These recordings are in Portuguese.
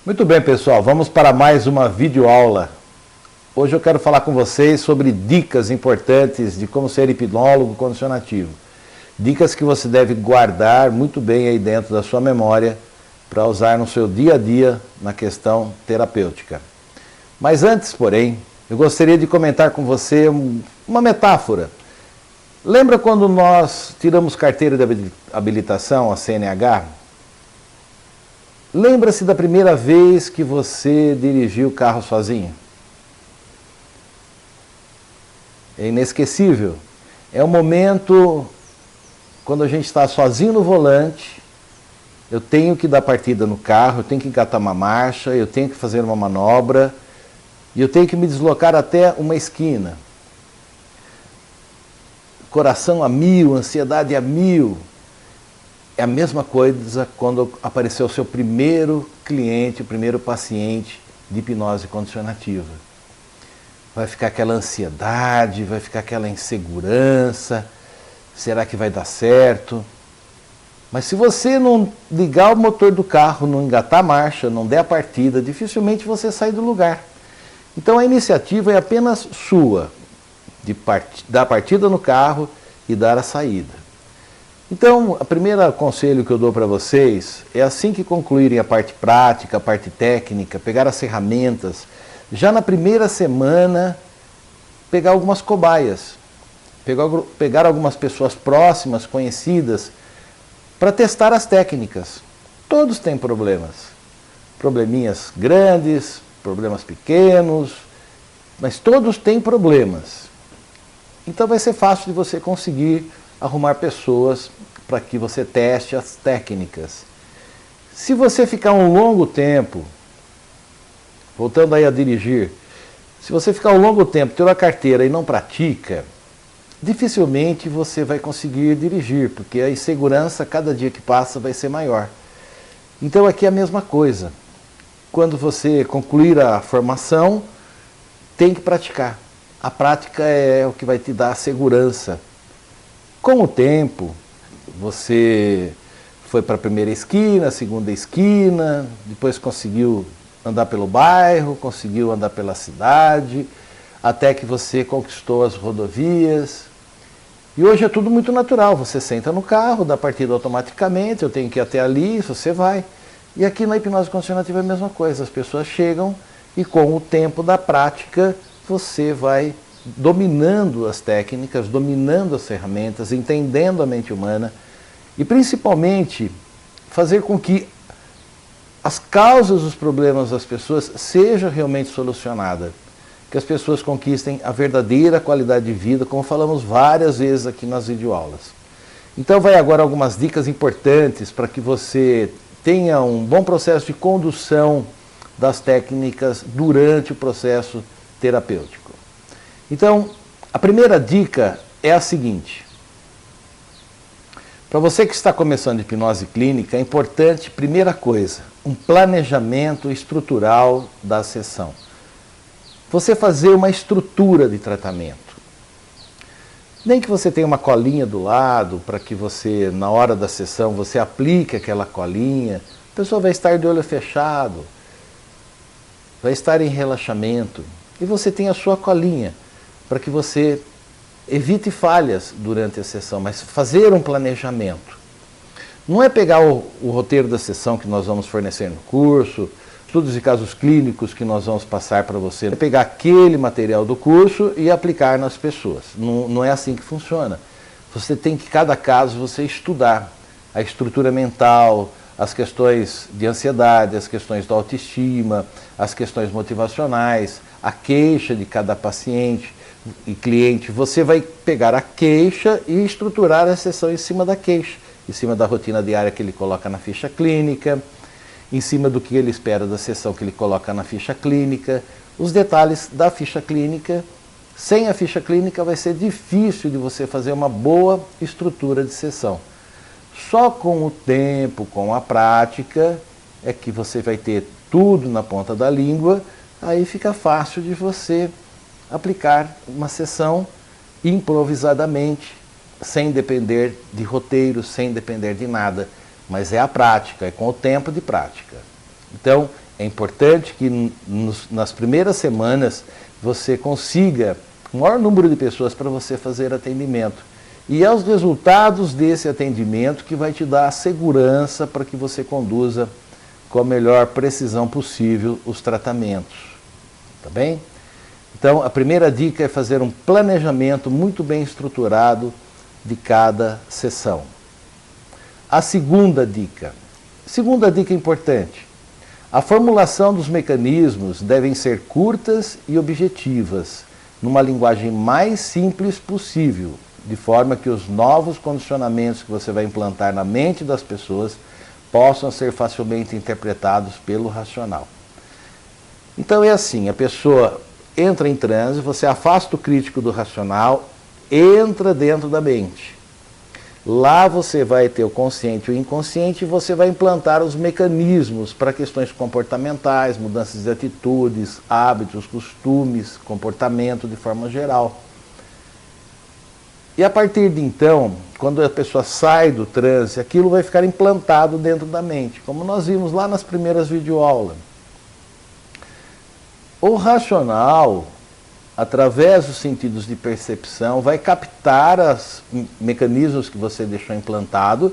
Muito bem, pessoal, vamos para mais uma videoaula. Hoje eu quero falar com vocês sobre dicas importantes de como ser hipnólogo condicionativo. Dicas que você deve guardar muito bem aí dentro da sua memória para usar no seu dia a dia na questão terapêutica. Mas antes, porém, eu gostaria de comentar com você uma metáfora. Lembra quando nós tiramos carteira de habilitação, a CNH? Lembra-se da primeira vez que você dirigiu o carro sozinho? É inesquecível. É o momento quando a gente está sozinho no volante, eu tenho que dar partida no carro, eu tenho que engatar uma marcha, eu tenho que fazer uma manobra e eu tenho que me deslocar até uma esquina. Coração a mil, ansiedade a mil. É a mesma coisa quando apareceu o seu primeiro cliente, o primeiro paciente de hipnose condicionativa. Vai ficar aquela ansiedade, vai ficar aquela insegurança, será que vai dar certo? Mas se você não ligar o motor do carro, não engatar a marcha, não der a partida, dificilmente você sai do lugar. Então a iniciativa é apenas sua, de dar a partida no carro e dar a saída. Então, o primeiro conselho que eu dou para vocês é assim que concluírem a parte prática, a parte técnica, pegar as ferramentas, já na primeira semana, pegar algumas cobaias, pegar algumas pessoas próximas, conhecidas, para testar as técnicas. Todos têm problemas, probleminhas grandes, problemas pequenos, mas todos têm problemas. Então vai ser fácil de você conseguir arrumar pessoas para que você teste as técnicas. Se você ficar um longo tempo, voltando aí a dirigir, se você ficar um longo tempo, ter a carteira e não pratica, dificilmente você vai conseguir dirigir, porque a insegurança, cada dia que passa, vai ser maior. Então aqui é a mesma coisa. Quando você concluir a formação, tem que praticar. A prática é o que vai te dar a segurança. Com o tempo, você foi para a primeira esquina, a segunda esquina, depois conseguiu andar pelo bairro, conseguiu andar pela cidade, até que você conquistou as rodovias. E hoje é tudo muito natural, você senta no carro, dá partida automaticamente, eu tenho que ir até ali, você vai. E aqui na hipnose condicionativa é a mesma coisa, as pessoas chegam e com o tempo da prática você vai dominando as técnicas, dominando as ferramentas, entendendo a mente humana e principalmente fazer com que as causas dos problemas das pessoas sejam realmente solucionadas, que as pessoas conquistem a verdadeira qualidade de vida, como falamos várias vezes aqui nas videoaulas. Então vai agora algumas dicas importantes para que você tenha um bom processo de condução das técnicas durante o processo terapêutico. Então, a primeira dica é a seguinte. Para você que está começando hipnose clínica, é importante, primeira coisa, um planejamento estrutural da sessão. Você fazer uma estrutura de tratamento. Nem que você tenha uma colinha do lado, para que você, na hora da sessão, você aplique aquela colinha, a pessoa vai estar de olho fechado, vai estar em relaxamento, e você tem a sua colinha, para que você evite falhas durante a sessão, mas fazer um planejamento. Não é pegar o roteiro da sessão que nós vamos fornecer no curso, estudos e casos clínicos que nós vamos passar para você, é pegar aquele material do curso e aplicar nas pessoas. Não é assim que funciona. Você tem que, cada caso, você estudar a estrutura mental, as questões de ansiedade, as questões da autoestima, as questões motivacionais, a queixa de cada paciente e cliente. Você vai pegar a queixa e estruturar a sessão em cima da queixa, em cima da rotina diária que ele coloca na ficha clínica, em cima do que ele espera da sessão que ele coloca na ficha clínica, os detalhes da ficha clínica. Sem a ficha clínica vai ser difícil de você fazer uma boa estrutura de sessão. Só com o tempo, com a prática, é que você vai ter tudo na ponta da língua, aí fica fácil de você aplicar uma sessão improvisadamente, sem depender de roteiro, sem depender de nada. Mas é a prática, é com o tempo de prática. Então, é importante que nas primeiras semanas você consiga o maior número de pessoas para você fazer atendimento. E é os resultados desse atendimento que vai te dar a segurança para que você conduza com a melhor precisão possível os tratamentos. Tá bem? Então, a primeira dica é fazer um planejamento muito bem estruturado de cada sessão. A segunda dica importante. A formulação dos mecanismos devem ser curtas e objetivas, numa linguagem mais simples possível, de forma que os novos condicionamentos que você vai implantar na mente das pessoas possam ser facilmente interpretados pelo racional. Então é assim, a pessoa entra em transe, você afasta o crítico do racional, entra dentro da mente. Lá você vai ter o consciente e o inconsciente e você vai implantar os mecanismos para questões comportamentais, mudanças de atitudes, hábitos, costumes, comportamento de forma geral. E a partir de então, quando a pessoa sai do transe, aquilo vai ficar implantado dentro da mente, como nós vimos lá nas primeiras videoaulas. O racional, através dos sentidos de percepção, vai captar os mecanismos que você deixou implantado,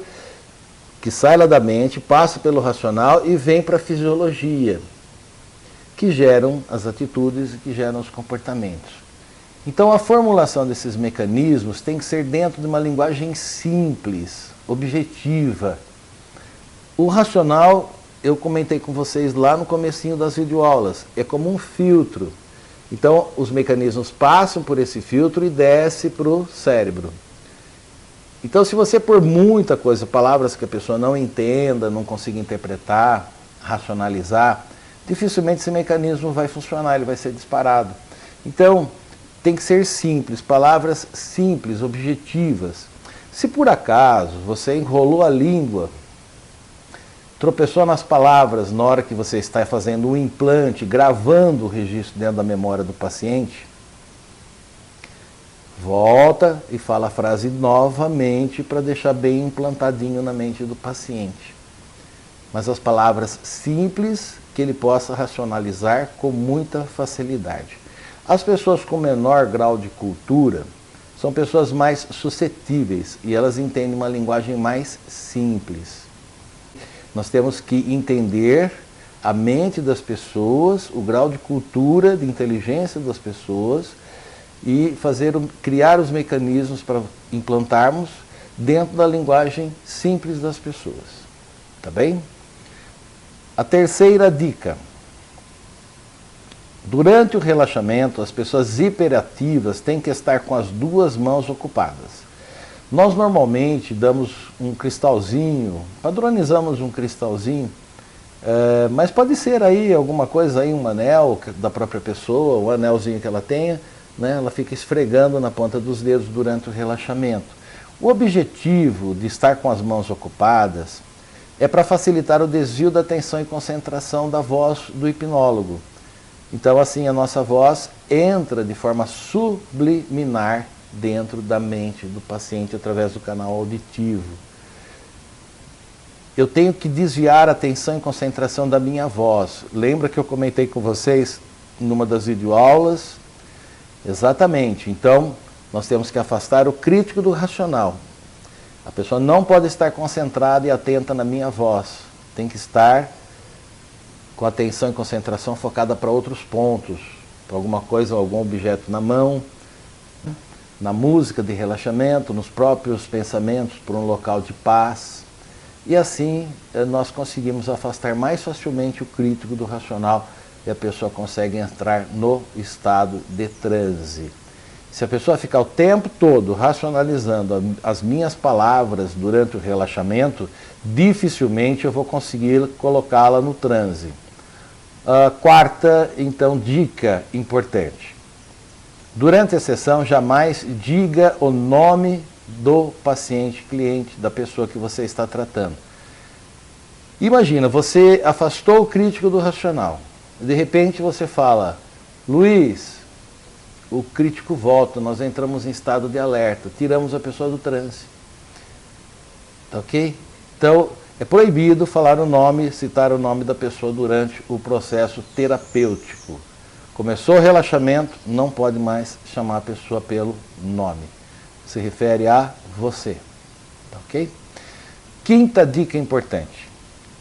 que sai lá da mente, passa pelo racional e vem para a fisiologia, que geram as atitudes e que geram os comportamentos. Então a formulação desses mecanismos tem que ser dentro de uma linguagem simples, objetiva. O racional, eu comentei com vocês lá no comecinho das videoaulas, é como um filtro. Então os mecanismos passam por esse filtro e descem para o cérebro. Então se você pôr muita coisa, palavras que a pessoa não entenda, não consiga interpretar, racionalizar, dificilmente esse mecanismo vai funcionar, ele vai ser disparado. Então, tem que ser simples, palavras simples, objetivas. Se por acaso você enrolou a língua, tropeçou nas palavras na hora que você está fazendo um implante, gravando o registro dentro da memória do paciente, volta e fala a frase novamente para deixar bem implantadinho na mente do paciente. Mas as palavras simples que ele possa racionalizar com muita facilidade. As pessoas com menor grau de cultura são pessoas mais suscetíveis e elas entendem uma linguagem mais simples. Nós temos que entender a mente das pessoas, o grau de cultura, de inteligência das pessoas e criar os mecanismos para implantarmos dentro da linguagem simples das pessoas. Tá bem? A terceira dica. Durante o relaxamento, as pessoas hiperativas têm que estar com as duas mãos ocupadas. Nós normalmente damos um cristalzinho, padronizamos um cristalzinho, mas pode ser aí alguma coisa, aí, um anel da própria pessoa, um anelzinho que ela tenha, né, ela fica esfregando na ponta dos dedos durante o relaxamento. O objetivo de estar com as mãos ocupadas é para facilitar o desvio da atenção e concentração da voz do hipnólogo. Então assim a nossa voz entra de forma subliminar dentro da mente do paciente através do canal auditivo. Eu tenho que desviar a atenção e concentração da minha voz. Lembra que eu comentei com vocês numa das videoaulas? Exatamente. Então nós temos que afastar o crítico do racional. A pessoa não pode estar concentrada e atenta na minha voz. Tem que estar com atenção e concentração focada para outros pontos, para alguma coisa, algum objeto na mão, na música de relaxamento, nos próprios pensamentos, por um local de paz. E assim nós conseguimos afastar mais facilmente o crítico do racional e a pessoa consegue entrar no estado de transe. Se a pessoa ficar o tempo todo racionalizando as minhas palavras durante o relaxamento, dificilmente eu vou conseguir colocá-la no transe. A quarta, então, dica importante. Durante a sessão, jamais diga o nome do paciente, cliente, da pessoa que você está tratando. Imagina, você afastou o crítico do racional. De repente você fala, Luiz, o crítico volta, nós entramos em estado de alerta, tiramos a pessoa do transe. Tá ok? Então, É proibido falar o nome, citar o nome da pessoa durante o processo terapêutico. Começou o relaxamento, não pode mais chamar a pessoa pelo nome. Se refere a você, tá ok? Quinta dica importante.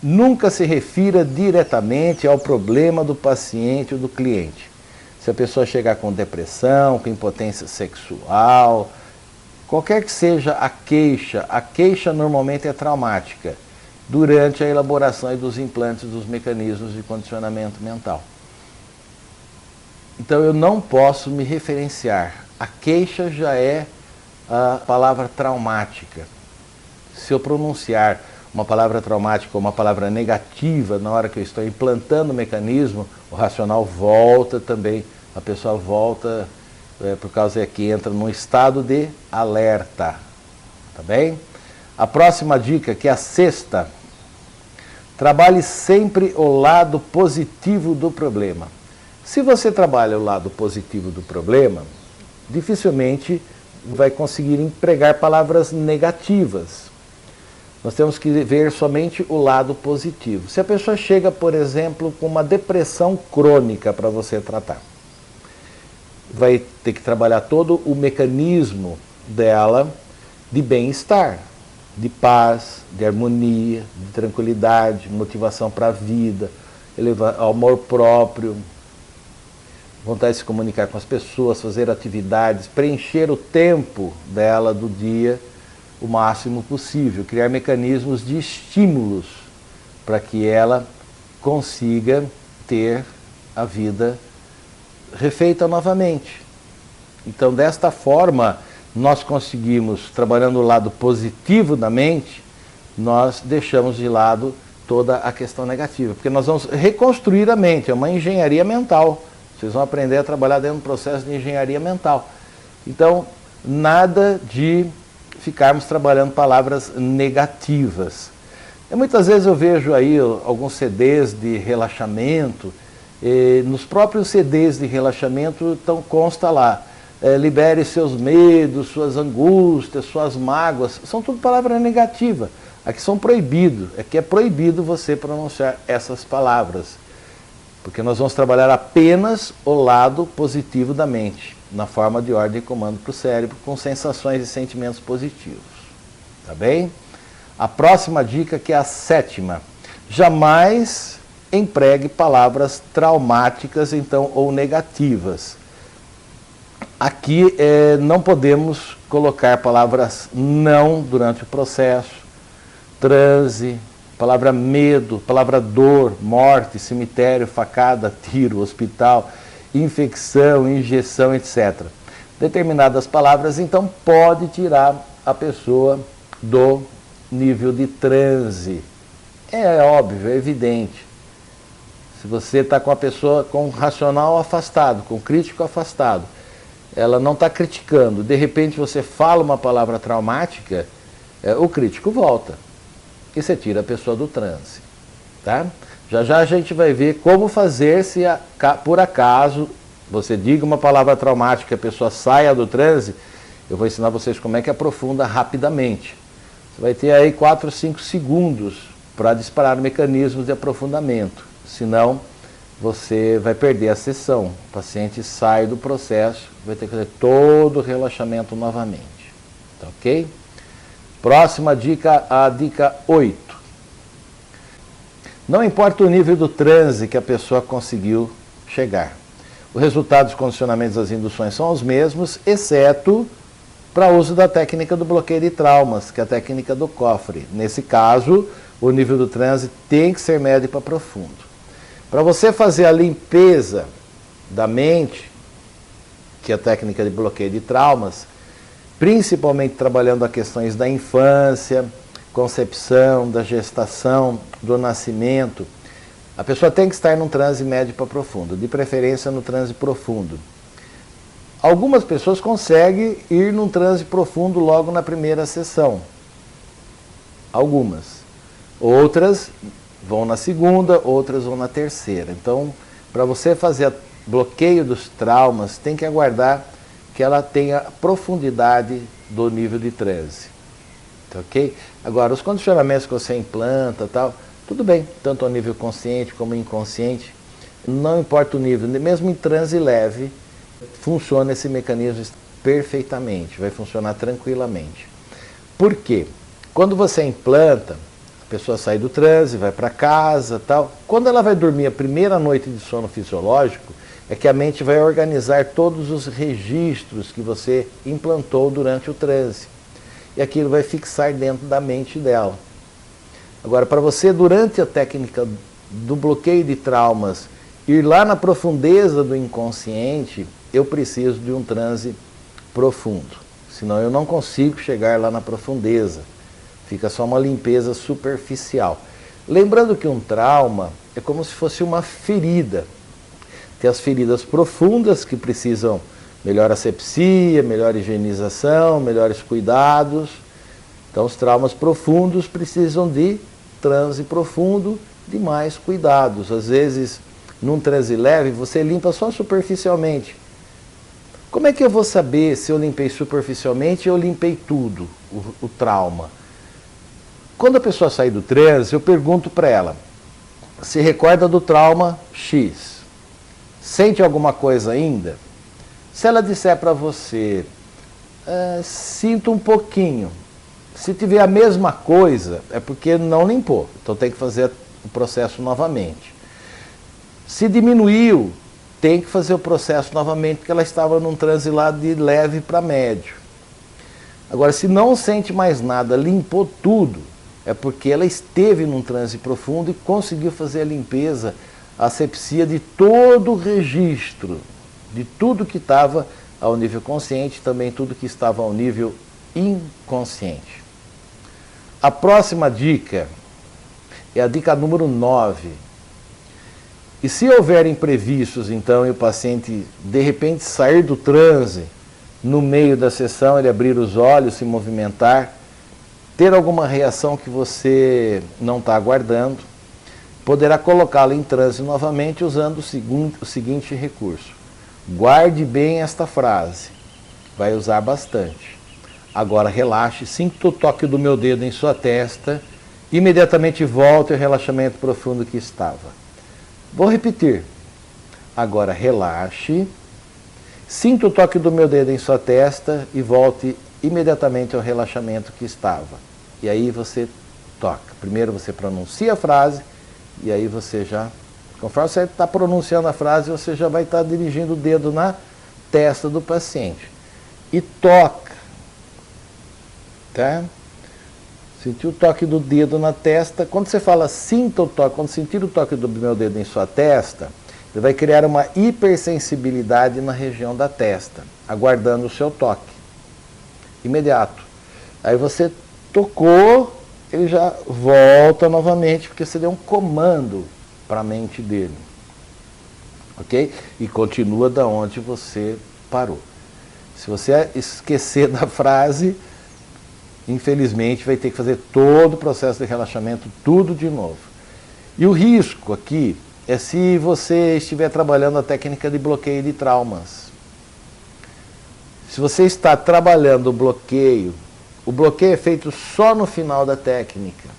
Nunca se refira diretamente ao problema do paciente ou do cliente. Se a pessoa chegar com depressão, com impotência sexual, qualquer que seja a queixa normalmente é traumática durante a elaboração dos implantes dos mecanismos de condicionamento mental. Então eu não posso me referenciar. A queixa já é a palavra traumática. Se eu pronunciar uma palavra traumática ou uma palavra negativa na hora que eu estou implantando o mecanismo, o racional volta também, a pessoa volta, por causa que entra num estado de alerta, tá bem? A próxima dica, que é a sexta, trabalhe sempre o lado positivo do problema. Se você trabalha o lado positivo do problema, dificilmente vai conseguir empregar palavras negativas. Nós temos que ver somente o lado positivo. Se a pessoa chega, por exemplo, com uma depressão crônica para você tratar, vai ter que trabalhar todo o mecanismo dela de bem-estar, de paz, de harmonia, de tranquilidade, motivação para a vida, amor próprio, vontade de se comunicar com as pessoas, fazer atividades, preencher o tempo dela do dia o máximo possível, criar mecanismos de estímulos para que ela consiga ter a vida refeita novamente. Então, desta forma, nós conseguimos, trabalhando o lado positivo da mente, nós deixamos de lado toda a questão negativa, porque nós vamos reconstruir a mente, é uma engenharia mental. Vocês vão aprender a trabalhar dentro do processo de engenharia mental. Então, nada de ficarmos trabalhando palavras negativas. Muitas vezes eu vejo aí alguns CDs de relaxamento, nos próprios CDs de relaxamento consta lá, libere seus medos, suas angústias, suas mágoas, são tudo palavras negativas. Aqui são proibidos, aqui é proibido você pronunciar essas palavras, porque nós vamos trabalhar apenas o lado positivo da mente, na forma de ordem e comando para o cérebro, com sensações e sentimentos positivos. Tá bem? A próxima dica, que é a sétima. Jamais empregue palavras traumáticas, então, ou negativas. Aqui não podemos colocar palavras não durante o processo, transe, palavra medo, palavra dor, morte, cemitério, facada, tiro, hospital, infecção, injeção, etc. Determinadas palavras, então, pode tirar a pessoa do nível de transe. É óbvio, é evidente. Se você está com a pessoa com o racional afastado, com o crítico afastado, ela não está criticando, de repente você fala uma palavra traumática, o crítico volta. E você tira a pessoa do transe. Tá? Já já a gente vai ver como fazer se por acaso você diga uma palavra traumática e a pessoa saia do transe. Eu vou ensinar vocês como é que aprofunda rapidamente. Você vai ter aí 4 ou 5 segundos para disparar mecanismos de aprofundamento. Senão, você vai perder a sessão. O paciente sai do processo, vai ter que fazer todo o relaxamento novamente. Tá ok? Próxima dica, a dica 8. Não importa o nível do transe que a pessoa conseguiu chegar. O resultado dos condicionamentos das induções são os mesmos, exceto para uso da técnica do bloqueio de traumas, que é a técnica do cofre. Nesse caso, o nível do transe tem que ser médio para profundo. Para você fazer a limpeza da mente, que é a técnica de bloqueio de traumas, principalmente trabalhando as questões da infância, concepção, da gestação, do nascimento, a pessoa tem que estar num transe médio para profundo, de preferência no transe profundo. Algumas pessoas conseguem ir num transe profundo logo na primeira sessão. Algumas. Outras vão na segunda, outras vão na terceira. Então, para você fazer bloqueio dos traumas, tem que aguardar que ela tenha profundidade do nível de transe. ok? Agora, os condicionamentos que você implanta, tal, tudo bem, tanto ao nível consciente como inconsciente, não importa o nível, mesmo em transe leve, funciona esse mecanismo perfeitamente, vai funcionar tranquilamente. Por quê? Quando você implanta, a pessoa sai do transe, vai para casa, tal. Quando ela vai dormir a primeira noite de sono fisiológico, é que a mente vai organizar todos os registros que você implantou durante o transe. E aquilo vai fixar dentro da mente dela. Agora, para você, durante a técnica do bloqueio de traumas, ir lá na profundeza do inconsciente, eu preciso de um transe profundo. Senão eu não consigo chegar lá na profundeza. Fica só uma limpeza superficial. Lembrando que um trauma é como se fosse uma ferida. Tem as feridas profundas que precisam melhor asepsia, melhor higienização, melhores cuidados. Então os traumas profundos precisam de transe profundo, de mais cuidados. Às vezes, num transe leve, você limpa só superficialmente. Como é que eu vou saber se eu limpei superficialmente ou eu limpei tudo, o trauma? Quando a pessoa sai do transe, eu pergunto para ela, se recorda do trauma X? Sente alguma coisa ainda? Se ela disser para você, sinto um pouquinho. Se tiver a mesma coisa, é porque não limpou. Então tem que fazer o processo novamente. Se diminuiu, tem que fazer o processo novamente, porque ela estava num transe lá de leve para médio. Agora, se não sente mais nada, limpou tudo, é porque ela esteve num transe profundo e conseguiu fazer a limpeza, a asepsia de todo o registro, de tudo que estava ao nível consciente, também tudo que estava ao nível inconsciente. A próxima dica é a dica número 9. E se houver imprevistos, então, e o paciente, de repente, sair do transe, no meio da sessão, ele abrir os olhos, se movimentar, ter alguma reação que você não está aguardando, poderá colocá-lo em transe novamente usando o seguinte recurso. Guarde bem esta frase, vai usar bastante. Agora relaxe, sinta o toque do meu dedo em sua testa, imediatamente volte ao relaxamento profundo que estava. Vou repetir. Agora relaxe, sinta o toque do meu dedo em sua testa e volte imediatamente ao relaxamento que estava. E aí você toca. Primeiro você pronuncia a frase e aí você já, conforme você está pronunciando a frase, você já vai estar dirigindo o dedo na testa do paciente. E toca. Tá? Sentir o toque do dedo na testa. Quando você fala sinta o toque, quando sentir o toque do meu dedo em sua testa, ele vai criar uma hipersensibilidade na região da testa, aguardando o seu toque. Imediato. Aí você tocou, ele já volta novamente, porque você deu um comando para a mente dele. Ok? E continua da onde você parou. Se você esquecer da frase, infelizmente vai ter que fazer todo o processo de relaxamento, tudo de novo. E o risco aqui é se você estiver trabalhando a técnica de bloqueio de traumas. Se você está trabalhando o bloqueio é feito só no final da técnica.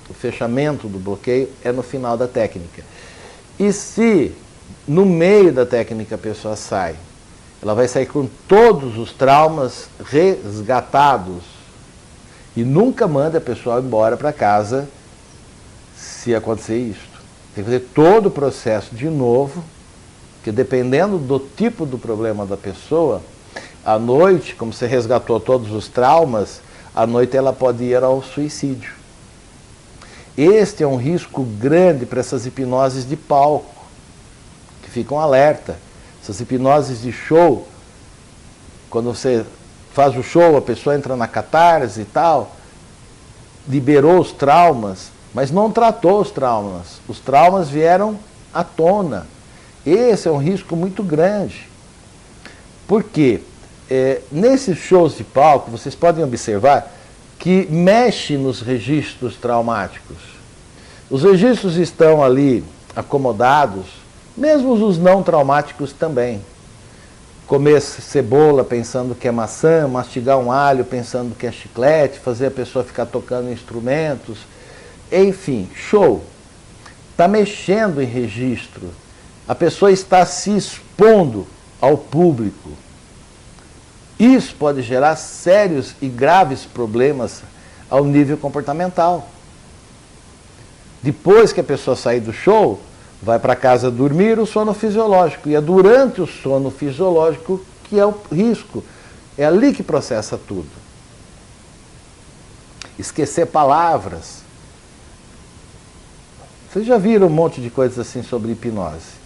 O fechamento do bloqueio é no final da técnica. E se no meio da técnica a pessoa sai, ela vai sair com todos os traumas resgatados e nunca manda a pessoa embora para casa se acontecer isso. Tem que fazer todo o processo de novo, porque dependendo do tipo do problema da pessoa, à noite, como você resgatou todos os traumas, à noite ela pode ir ao suicídio. Este é um risco grande para essas hipnoses de palco, que ficam alerta. Essas hipnoses de show, quando você faz o show, a pessoa entra na catarse e tal, liberou os traumas, mas não tratou os traumas. Os traumas vieram à tona. Esse é um risco muito grande. Por quê? Nesses shows de palco, vocês podem observar que mexe nos registros traumáticos. Os registros estão ali acomodados, mesmo os não traumáticos também. comer cebola pensando que é maçã, mastigar um alho pensando que é chiclete, fazer a pessoa ficar tocando instrumentos, enfim, show. Está mexendo em registro, a pessoa está se expondo ao público. Isso pode gerar sérios e graves problemas ao nível comportamental. Depois que a pessoa sair do show, vai para casa dormir o sono fisiológico. E é durante o sono fisiológico que é o risco. É ali que processa tudo. Esquecer palavras. Vocês já viram um monte de coisas assim sobre hipnose?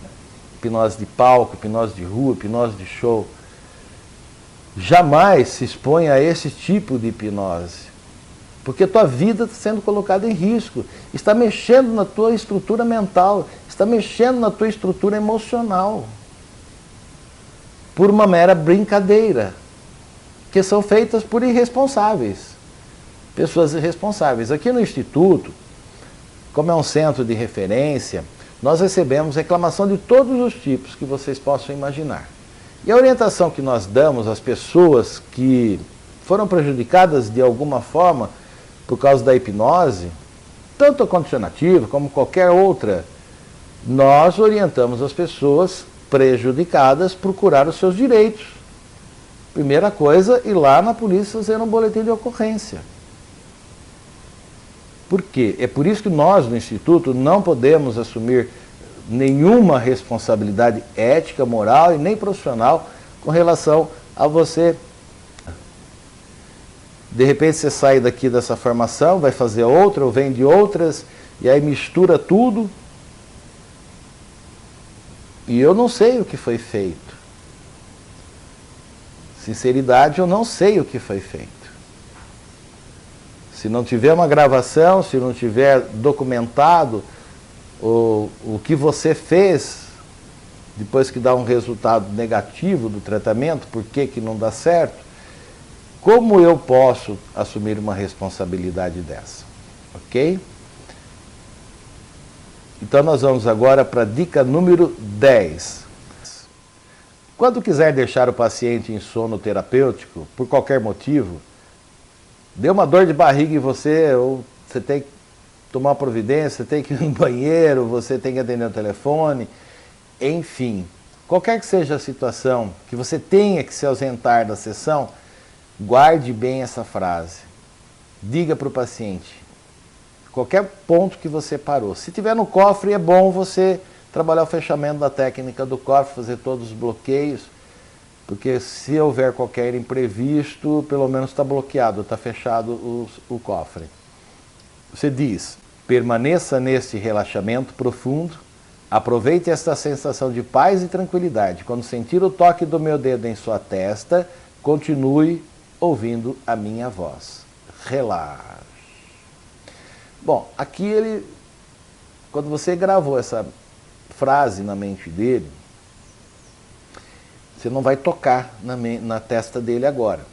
Hipnose de palco, hipnose de rua, hipnose de show. Jamais se exponha a esse tipo de hipnose. Porque tua vida está sendo colocada em risco. Está mexendo na tua estrutura mental. Está mexendo na tua estrutura emocional. Por uma mera brincadeira. Que são feitas por irresponsáveis. Pessoas irresponsáveis. Aqui no Instituto, como é um centro de referência, nós recebemos reclamação de todos os tipos que vocês possam imaginar. E a orientação que nós damos às pessoas que foram prejudicadas de alguma forma por causa da hipnose, tanto a condicionativa como qualquer outra, nós orientamos as pessoas prejudicadas a procurar os seus direitos. Primeira coisa, ir lá na polícia fazer um boletim de ocorrência. Por quê? É por isso que nós, no Instituto, não podemos assumir nenhuma responsabilidade ética, moral e nem profissional com relação a você. De repente você sai daqui dessa formação, vai fazer outra ou vem de outras, e aí mistura tudo. E eu não sei o que foi feito. Sinceridade, eu não sei o que foi feito. Se não tiver uma gravação, se não tiver documentado o que você fez, depois que dá um resultado negativo do tratamento, por que que não dá certo, como eu posso assumir uma responsabilidade dessa? Ok? Então nós vamos agora para a dica número 10. Quando quiser deixar o paciente em sono terapêutico, por qualquer motivo, deu uma dor de barriga em você, ou você tem que tomar providência, você tem que ir no banheiro, você tem que atender o telefone, enfim, qualquer que seja a situação que você tenha que se ausentar da sessão, guarde bem essa frase. Diga para o paciente, qualquer ponto que você parou. Se tiver no cofre, é bom você trabalhar o fechamento da técnica do cofre, fazer todos os bloqueios, porque se houver qualquer imprevisto, pelo menos está bloqueado, está fechado o cofre. Você diz, permaneça neste relaxamento profundo, aproveite esta sensação de paz e tranquilidade. Quando sentir o toque do meu dedo em sua testa, continue ouvindo a minha voz. Relaxe. Bom, aqui ele, quando você gravou essa frase na mente dele, você não vai tocar na testa dele agora,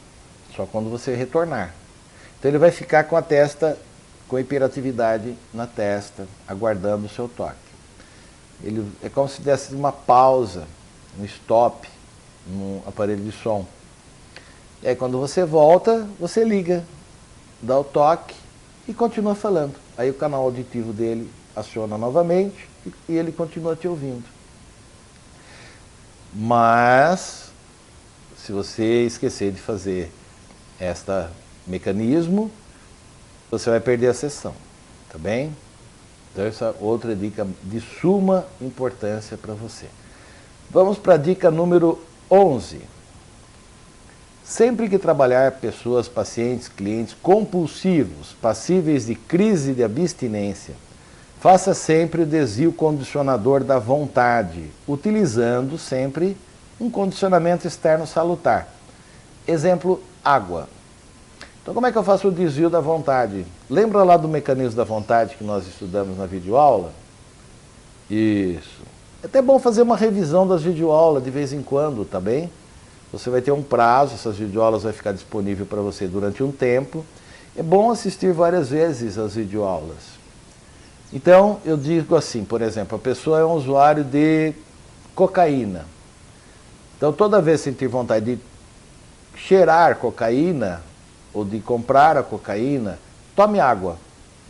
só quando você retornar. Então ele vai ficar com a testa, com hiperatividade na testa, aguardando o seu toque. Ele, é como se desse uma pausa, um stop no aparelho de som. E aí quando você volta, você liga, dá o toque e continua falando. Aí o canal auditivo dele aciona novamente e ele continua te ouvindo. Mas, se você esquecer de fazer este mecanismo, você vai perder a sessão, tá bem? Então essa é outra dica de suma importância para você. Vamos para a dica número 11. Sempre que trabalhar pessoas, pacientes, clientes compulsivos, passíveis de crise de abstinência, faça sempre o desvio condicionador da vontade, utilizando sempre um condicionamento externo salutar. Exemplo, água. Então como é que eu faço o desvio da vontade? Lembra lá do mecanismo da vontade que nós estudamos na videoaula? Isso. É até bom fazer uma revisão das videoaulas de vez em quando, tá bem? Você vai ter um prazo, essas videoaulas vão ficar disponíveis para você durante um tempo. É bom assistir várias vezes as videoaulas. Então, eu digo assim, por exemplo, a pessoa é um usuário de cocaína. Então, toda vez que sentir vontade de cheirar cocaína ou de comprar a cocaína, tome água.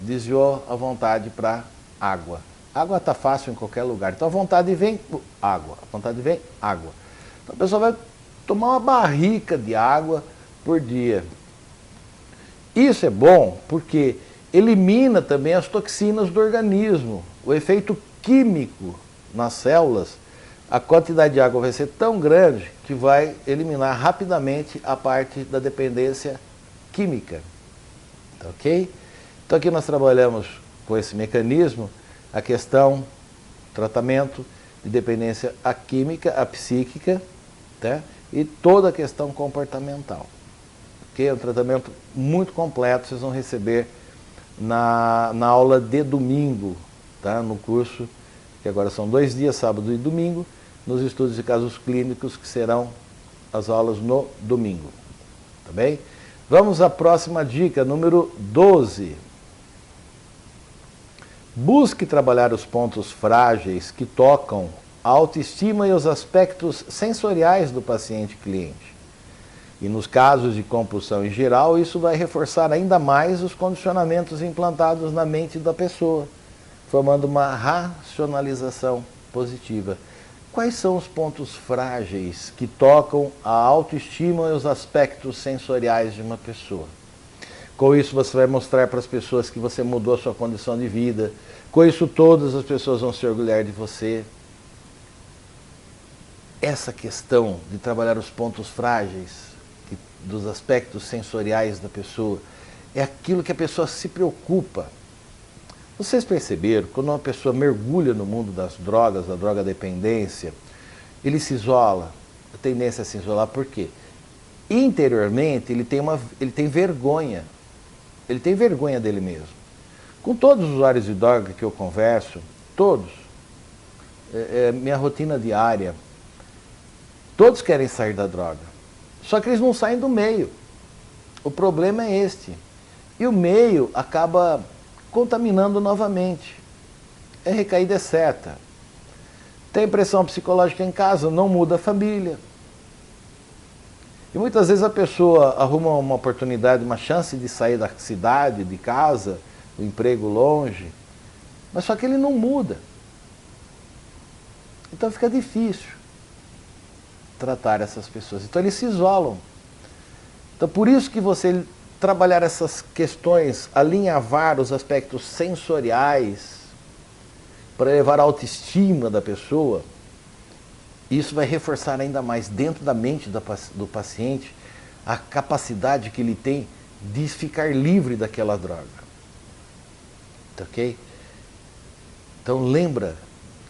Desviou a vontade para água. Água está fácil em qualquer lugar. Então a vontade vem, água. A vontade vem, água. Então a pessoa vai tomar uma barrica de água por dia. Isso é bom porque elimina também as toxinas do organismo. O efeito químico nas células, a quantidade de água vai ser tão grande que vai eliminar rapidamente a parte da dependência química. Tá ok? Então aqui nós trabalhamos com esse mecanismo, a questão, tratamento de dependência a química, a psíquica, tá? E toda a questão comportamental. Ok? É um tratamento muito completo, vocês vão receber na aula de domingo, tá? No curso, que agora são 2 dias, sábado e domingo, nos estudos de casos clínicos, que serão as aulas no domingo. Tá bem? Vamos à próxima dica, número 12. Busque trabalhar os pontos frágeis que tocam a autoestima e os aspectos sensoriais do paciente cliente. E nos casos de compulsão em geral, isso vai reforçar ainda mais os condicionamentos implantados na mente da pessoa, formando uma racionalização positiva. Quais são os pontos frágeis que tocam a autoestima e os aspectos sensoriais de uma pessoa? Com isso você vai mostrar para as pessoas que você mudou a sua condição de vida. Com isso todas as pessoas vão se orgulhar de você. Essa questão de trabalhar os pontos frágeis dos aspectos sensoriais da pessoa é aquilo que a pessoa se preocupa. Vocês perceberam, quando uma pessoa mergulha no mundo das drogas, da droga-dependência, ele se isola, a tendência a se isolar, por quê? Interiormente ele tem vergonha. Ele tem vergonha dele mesmo. Com todos os usuários de droga que eu converso, todos, minha rotina diária, todos querem sair da droga. Só que eles não saem do meio. O problema é este. E o meio acaba contaminando novamente. É recaída é certa. Tem pressão psicológica em casa, não muda a família. E muitas vezes a pessoa arruma uma oportunidade, uma chance de sair da cidade, de casa, do emprego longe, mas só que ele não muda. Então fica difícil tratar essas pessoas. Então eles se isolam. Então por isso que você trabalhar essas questões, alinhavar os aspectos sensoriais, para elevar a autoestima da pessoa, isso vai reforçar ainda mais dentro da mente do paciente a capacidade que ele tem de ficar livre daquela droga. Tá ok? Então lembra,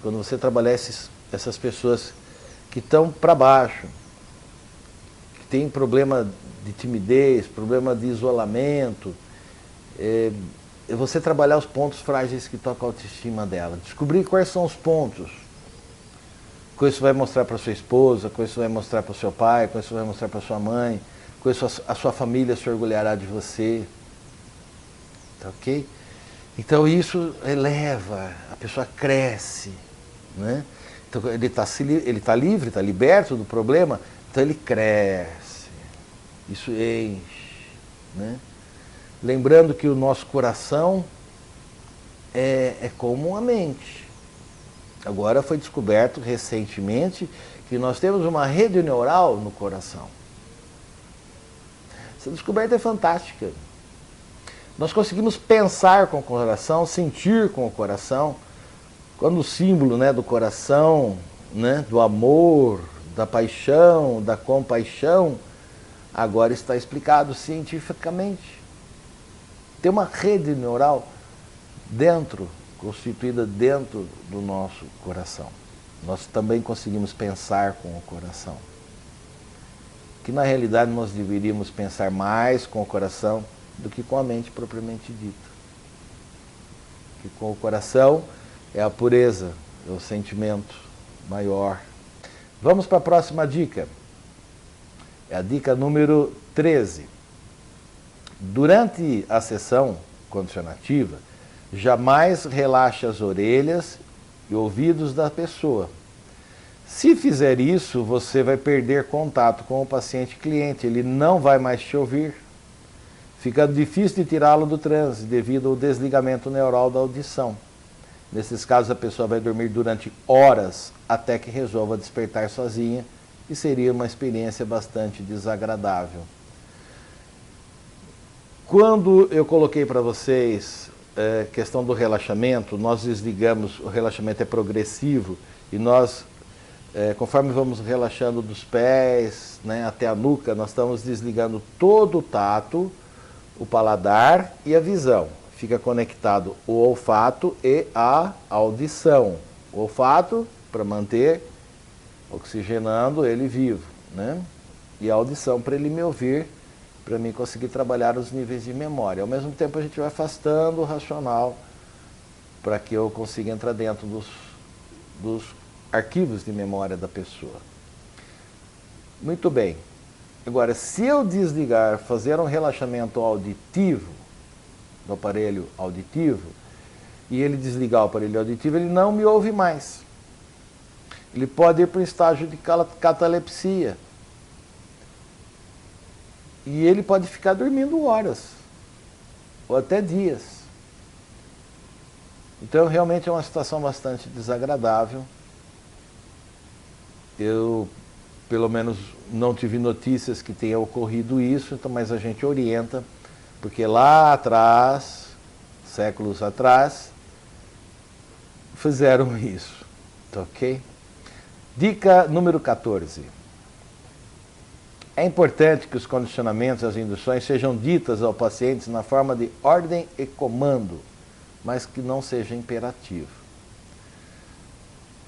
quando você trabalhar essas pessoas que estão para baixo, que tem problema de timidez, problema de isolamento, você trabalhar os pontos frágeis que tocam a autoestima dela, descobrir quais são os pontos. Com isso vai mostrar para sua esposa, com isso vai mostrar para o seu pai, com isso vai mostrar para sua mãe, com isso a sua família se orgulhará de você. Tá ok? Então isso eleva, a pessoa cresce, né? Então ele está livre, está liberto do problema, então ele cresce, isso enche, né? Lembrando que o nosso coração é como a mente. Agora foi descoberto recentemente que nós temos uma rede neural no coração. Essa descoberta é fantástica. Nós conseguimos pensar com o coração, sentir com o coração, quando o símbolo, né, do coração, né, do amor, da paixão, da compaixão, agora está explicado cientificamente. Tem uma rede neural constituída dentro do nosso coração. Nós também conseguimos pensar com o coração. Que na realidade nós deveríamos pensar mais com o coração do que com a mente propriamente dita. Que com o coração é a pureza, é o sentimento maior. Vamos para a próxima dica. É a dica número 13. Durante a sessão condicionativa, jamais relaxe as orelhas e ouvidos da pessoa. Se fizer isso, você vai perder contato com o paciente cliente, ele não vai mais te ouvir. Fica difícil de tirá-lo do transe devido ao desligamento neural da audição. Nesses casos, a pessoa vai dormir durante horas até que resolva despertar sozinha e seria uma experiência bastante desagradável. Quando eu coloquei para vocês questão do relaxamento, nós desligamos, o relaxamento é progressivo e nós, conforme vamos relaxando dos pés, né, até a nuca, nós estamos desligando todo o tato, o paladar e a visão. Fica conectado o olfato e a audição. O olfato para manter oxigenando ele vivo, né? E a audição para ele me ouvir, para mim conseguir trabalhar os níveis de memória. Ao mesmo tempo a gente vai afastando o racional para que eu consiga entrar dentro dos arquivos de memória da pessoa. Muito bem. Agora, se eu desligar, fazer um relaxamento auditivo, do aparelho auditivo, e ele desligar o aparelho auditivo, ele não me ouve mais. Ele pode ir para o estágio de catalepsia. E ele pode ficar dormindo horas, ou até dias. Então, realmente é uma situação bastante desagradável. Eu, pelo menos, não tive notícias que tenha ocorrido isso, então, mas a gente orienta, porque lá atrás, séculos atrás, fizeram isso, tá ok? Dica número 14. É importante que os condicionamentos e as induções sejam ditas ao paciente na forma de ordem e comando, mas que não seja imperativo.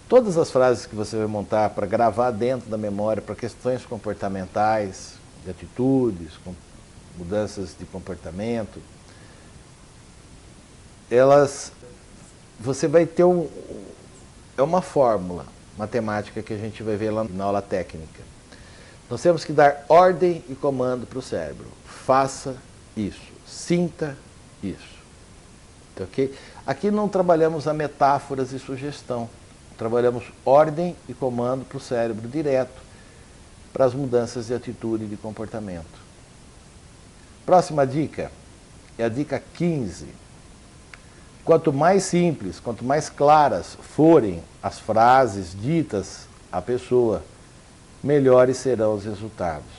Todas as frases que você vai montar para gravar dentro da memória, para questões comportamentais, de atitudes, mudanças de comportamento, você vai ter uma fórmula matemática que a gente vai ver lá na aula técnica. Nós temos que dar ordem e comando para o cérebro. Faça isso, sinta isso. Tá, ok? Aqui não trabalhamos a metáforas e sugestão. Trabalhamos ordem e comando para o cérebro direto, para as mudanças de atitude e de comportamento. Próxima dica é a dica 15. Quanto mais simples, quanto mais claras forem as frases ditas à pessoa, melhores serão os resultados.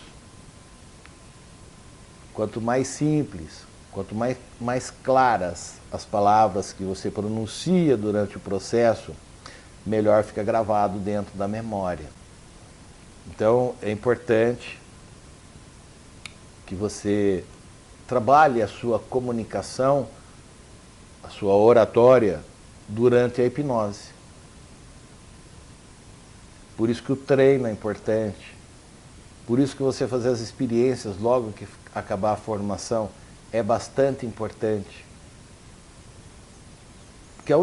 Quanto mais simples, quanto mais claras as palavras que você pronuncia durante o processo, melhor fica gravado dentro da memória. Então, é importante que você trabalhe a sua comunicação, a sua oratória, durante a hipnose. Por isso que o treino é importante. Por isso que você fazer as experiências logo que acabar a formação é bastante importante. Porque o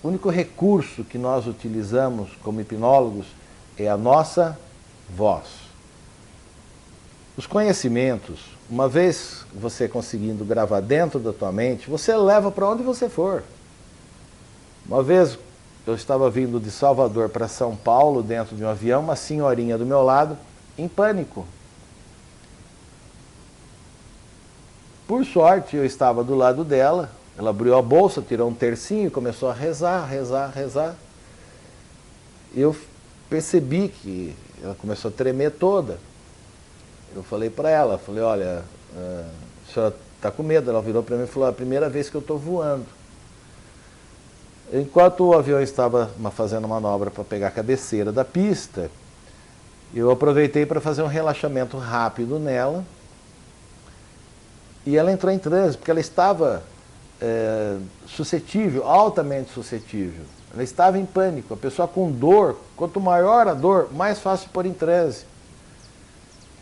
único recurso que nós utilizamos como hipnólogos é a nossa voz. Os conhecimentos, uma vez você conseguindo gravar dentro da tua mente, você leva para onde você for. Uma vez eu estava vindo de Salvador para São Paulo, dentro de um avião, uma senhorinha do meu lado, em pânico. Por sorte, eu estava do lado dela, ela abriu a bolsa, tirou um tercinho e começou a rezar, rezar, rezar. Eu percebi que ela começou a tremer toda. Eu falei para ela, olha, a senhora está com medo? Ela virou para mim e falou, é a primeira vez que eu estou voando. Enquanto o avião estava fazendo manobra para pegar a cabeceira da pista, eu aproveitei para fazer um relaxamento rápido nela. E ela entrou em transe, porque ela estava suscetível, altamente suscetível. Ela estava em pânico. A pessoa com dor, quanto maior a dor, mais fácil pôr em transe.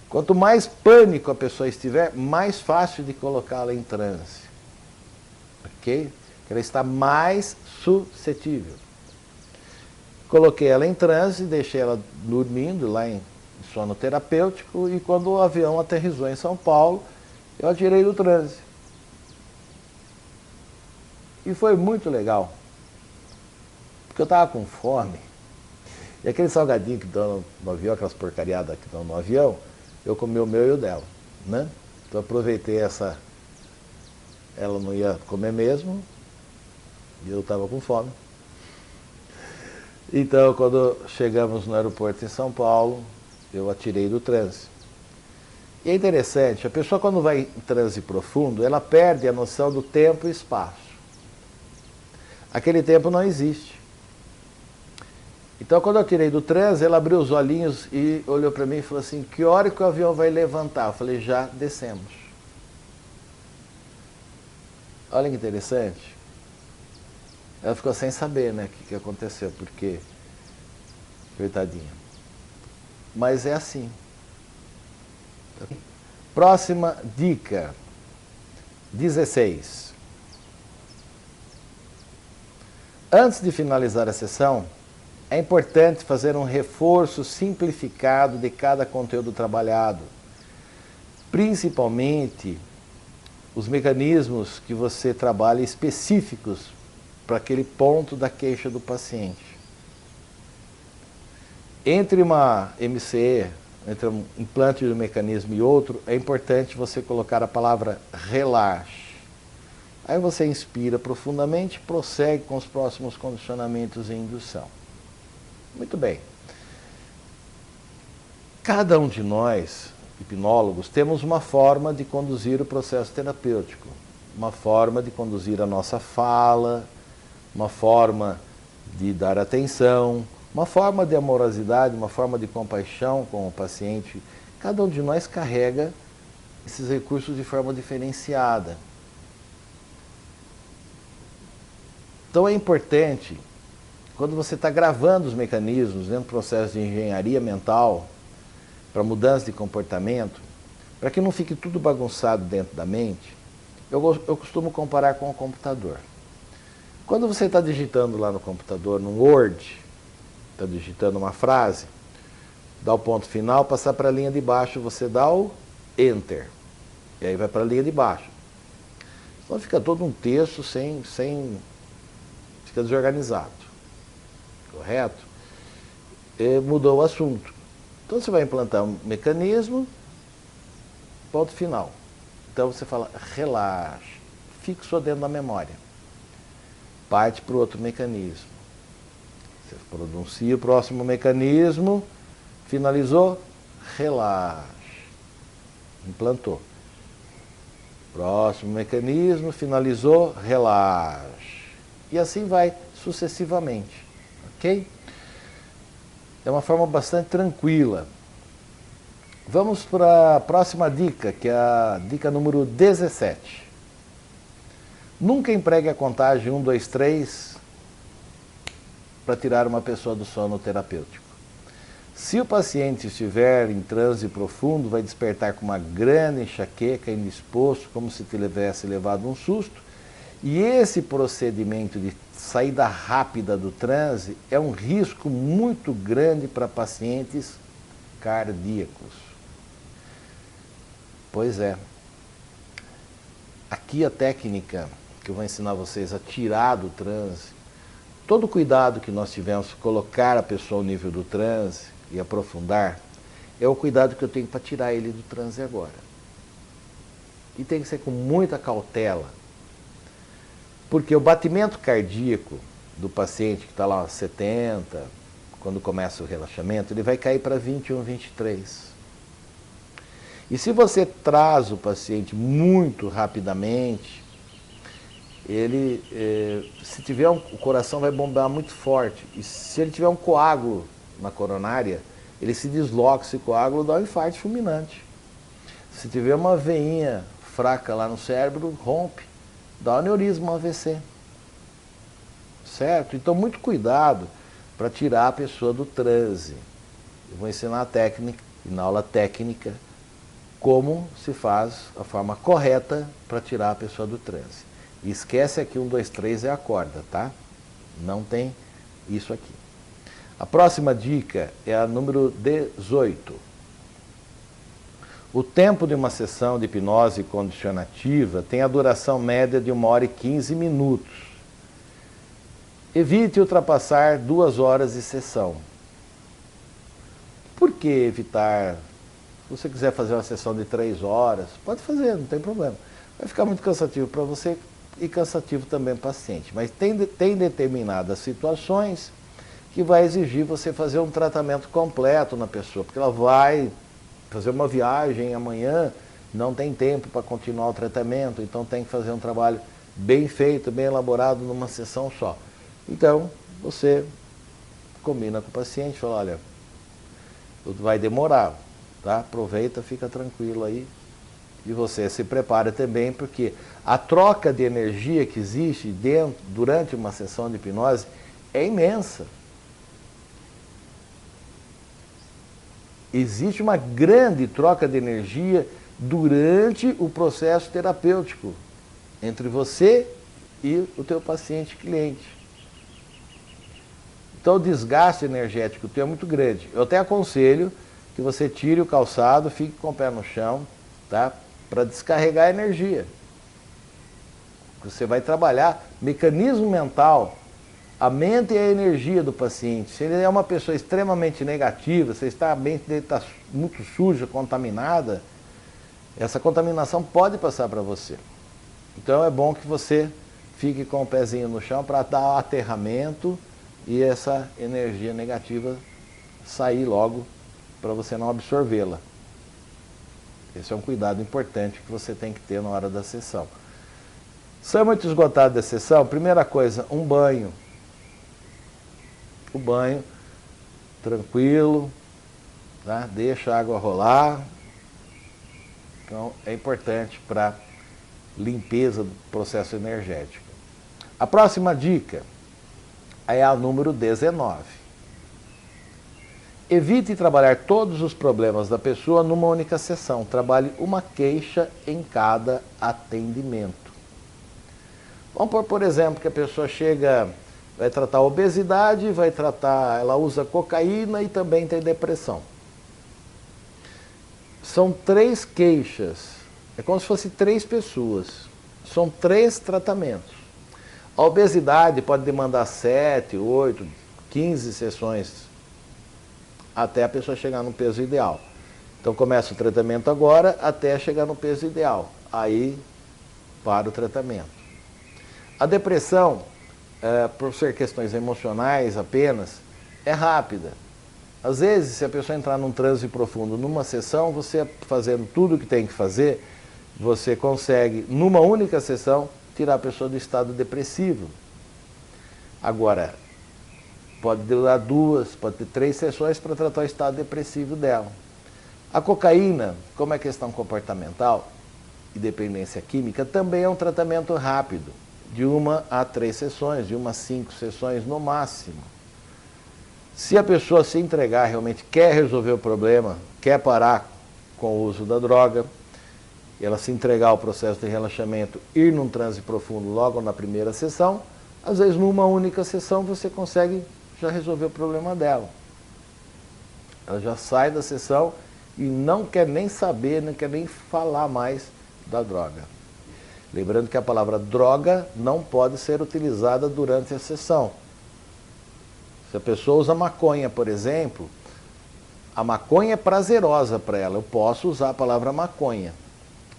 Quanto mais pânico a pessoa estiver, mais fácil de colocá-la em transe. Ok? Ela está mais suscetível. Coloquei ela em transe, deixei ela dormindo lá em sono terapêutico e quando o avião aterrissou em São Paulo, eu a tirei do transe. E foi muito legal, porque eu estava com fome E aquele salgadinho que dão no avião, aquelas porcariadas que dão no avião, eu comi o meu e o dela, né? Então aproveitei essa... Ela não ia comer mesmo, e eu estava com fome. Então, quando chegamos no aeroporto em São Paulo, eu a tirei do transe. E é interessante, a pessoa quando vai em transe profundo, ela perde a noção do tempo e espaço. Aquele tempo não existe. Então, quando eu tirei do transe, ela abriu os olhinhos e olhou para mim e falou assim, que hora que o avião vai levantar? Eu falei, já descemos. Olha que interessante. Ela ficou sem saber, né, o que aconteceu, porque... Coitadinha. Mas é assim. Próxima dica. 16. Antes de finalizar a sessão, é importante fazer um reforço simplificado de cada conteúdo trabalhado. Principalmente os mecanismos que você trabalha específicos para aquele ponto da queixa do paciente. Entre uma MCE, entre um implante de um mecanismo e outro, é importante você colocar a palavra relaxe. Aí você inspira profundamente e prossegue com os próximos condicionamentos e indução. Muito bem. Cada um de nós, hipnólogos, temos uma forma de conduzir o processo terapêutico, uma forma de conduzir a nossa fala, uma forma de dar atenção, uma forma de amorosidade, uma forma de compaixão com o paciente. Cada um de nós carrega esses recursos de forma diferenciada. Então é importante, quando você está gravando os mecanismos dentro do processo de engenharia mental, para mudança de comportamento, para que não fique tudo bagunçado dentro da mente, eu costumo comparar com o computador. Quando você está digitando lá no computador, no Word, está digitando uma frase, dá o ponto final, passar para a linha de baixo, você dá o Enter. E aí vai para a linha de baixo. Então fica todo um texto fica desorganizado. Correto? E mudou o assunto. Então você vai implantar um mecanismo, ponto final. Então você fala, relaxa, fixou dentro da memória. Parte para o outro mecanismo. Você pronuncia o próximo mecanismo, finalizou, relaxa, implantou. Próximo mecanismo, finalizou, relaxa. E assim vai sucessivamente, ok? É uma forma bastante tranquila. Vamos para a próxima dica, que é a dica número 17. Nunca empregue a contagem 1, 2, 3 para tirar uma pessoa do sono terapêutico. Se o paciente estiver em transe profundo, vai despertar com uma grande enxaqueca, indisposto, como se tivesse levado um susto. E esse procedimento de saída rápida do transe é um risco muito grande para pacientes cardíacos. Pois é. Aqui a técnica que eu vou ensinar vocês a tirar do transe, todo o cuidado que nós tivemos para colocar a pessoa ao nível do transe e aprofundar, é o cuidado que eu tenho para tirar ele do transe agora. E tem que ser com muita cautela, porque o batimento cardíaco do paciente que está lá 70, quando começa o relaxamento, ele vai cair para 21, 23. E se você traz o paciente muito rapidamente, se tiver o coração vai bombear muito forte. E se ele tiver um coágulo na coronária, ele se desloca, esse coágulo dá um infarto fulminante. Se tiver uma veinha fraca lá no cérebro, rompe, dá um aneurisma, um AVC. Certo? Então, muito cuidado para tirar a pessoa do transe. Eu vou ensinar a técnica, e na aula técnica, como se faz a forma correta para tirar a pessoa do transe. E esquece aqui 1, 2, 3 é a corda, tá? Não tem isso aqui. A próxima dica é a número 18. O tempo de uma sessão de hipnose condicionativa tem a duração média de 1 hora e 15 minutos. Evite ultrapassar 2 horas de sessão. Por que evitar? Se você quiser fazer uma sessão de 3 horas, pode fazer, não tem problema. Vai ficar muito cansativo para você e cansativo também para o paciente. Mas tem determinadas situações que vai exigir você fazer um tratamento completo na pessoa, porque ela vai fazer uma viagem amanhã, não tem tempo para continuar o tratamento, então tem que fazer um trabalho bem feito, bem elaborado numa sessão só. Então, você combina com o paciente, fala, olha, vai demorar, tá? Aproveita, fica tranquilo aí. E você se prepara também, porque a troca de energia que existe durante uma sessão de hipnose é imensa. Existe uma grande troca de energia durante o processo terapêutico entre você e o teu paciente cliente. Então o desgaste energético teu é muito grande. Eu até aconselho que você tire o calçado, fique com o pé no chão, tá? Para descarregar a energia. Você vai trabalhar mecanismo mental, a mente e a energia do paciente. Se ele é uma pessoa extremamente negativa, se a mente dele está muito suja, contaminada, essa contaminação pode passar para você. Então é bom que você fique com o pezinho no chão para dar aterramento e essa energia negativa sair logo para você não absorvê-la. Esse é um cuidado importante que você tem que ter na hora da sessão. Se é muito esgotado da sessão, primeira coisa, um banho. O banho, tranquilo, tá? Deixa a água rolar. Então, é importante para limpeza do processo energético. A próxima dica é a número 19. Evite trabalhar todos os problemas da pessoa numa única sessão. Trabalhe uma queixa em cada atendimento. Vamos por exemplo, que a pessoa chega, vai tratar obesidade, ela usa cocaína e também tem depressão. São 3 queixas, é como se fossem 3 pessoas, são 3 tratamentos. A obesidade pode demandar 7, 8, 15 sessões até a pessoa chegar no peso ideal. Então começa o tratamento agora até chegar no peso ideal, aí para o tratamento. A depressão, por ser questões emocionais apenas, é rápida. Às vezes, se a pessoa entrar num transe profundo numa sessão, você fazendo tudo o que tem que fazer, você consegue, numa única sessão, tirar a pessoa do estado depressivo. Agora, pode durar 2, pode ter 3 sessões para tratar o estado depressivo dela. A cocaína, como é questão comportamental e dependência química, também é um tratamento rápido, de 1 a 3 sessões, de 1 a 5 sessões no máximo. Se a pessoa se entregar, realmente quer resolver o problema, quer parar com o uso da droga, ela se entregar ao processo de relaxamento, ir num transe profundo logo na primeira sessão, às vezes numa única sessão você consegue já resolver o problema dela. Ela já sai da sessão e não quer nem saber, não quer nem falar mais da droga. Lembrando que a palavra droga não pode ser utilizada durante a sessão. Se a pessoa usa maconha, por exemplo, a maconha é prazerosa para ela, eu posso usar a palavra maconha.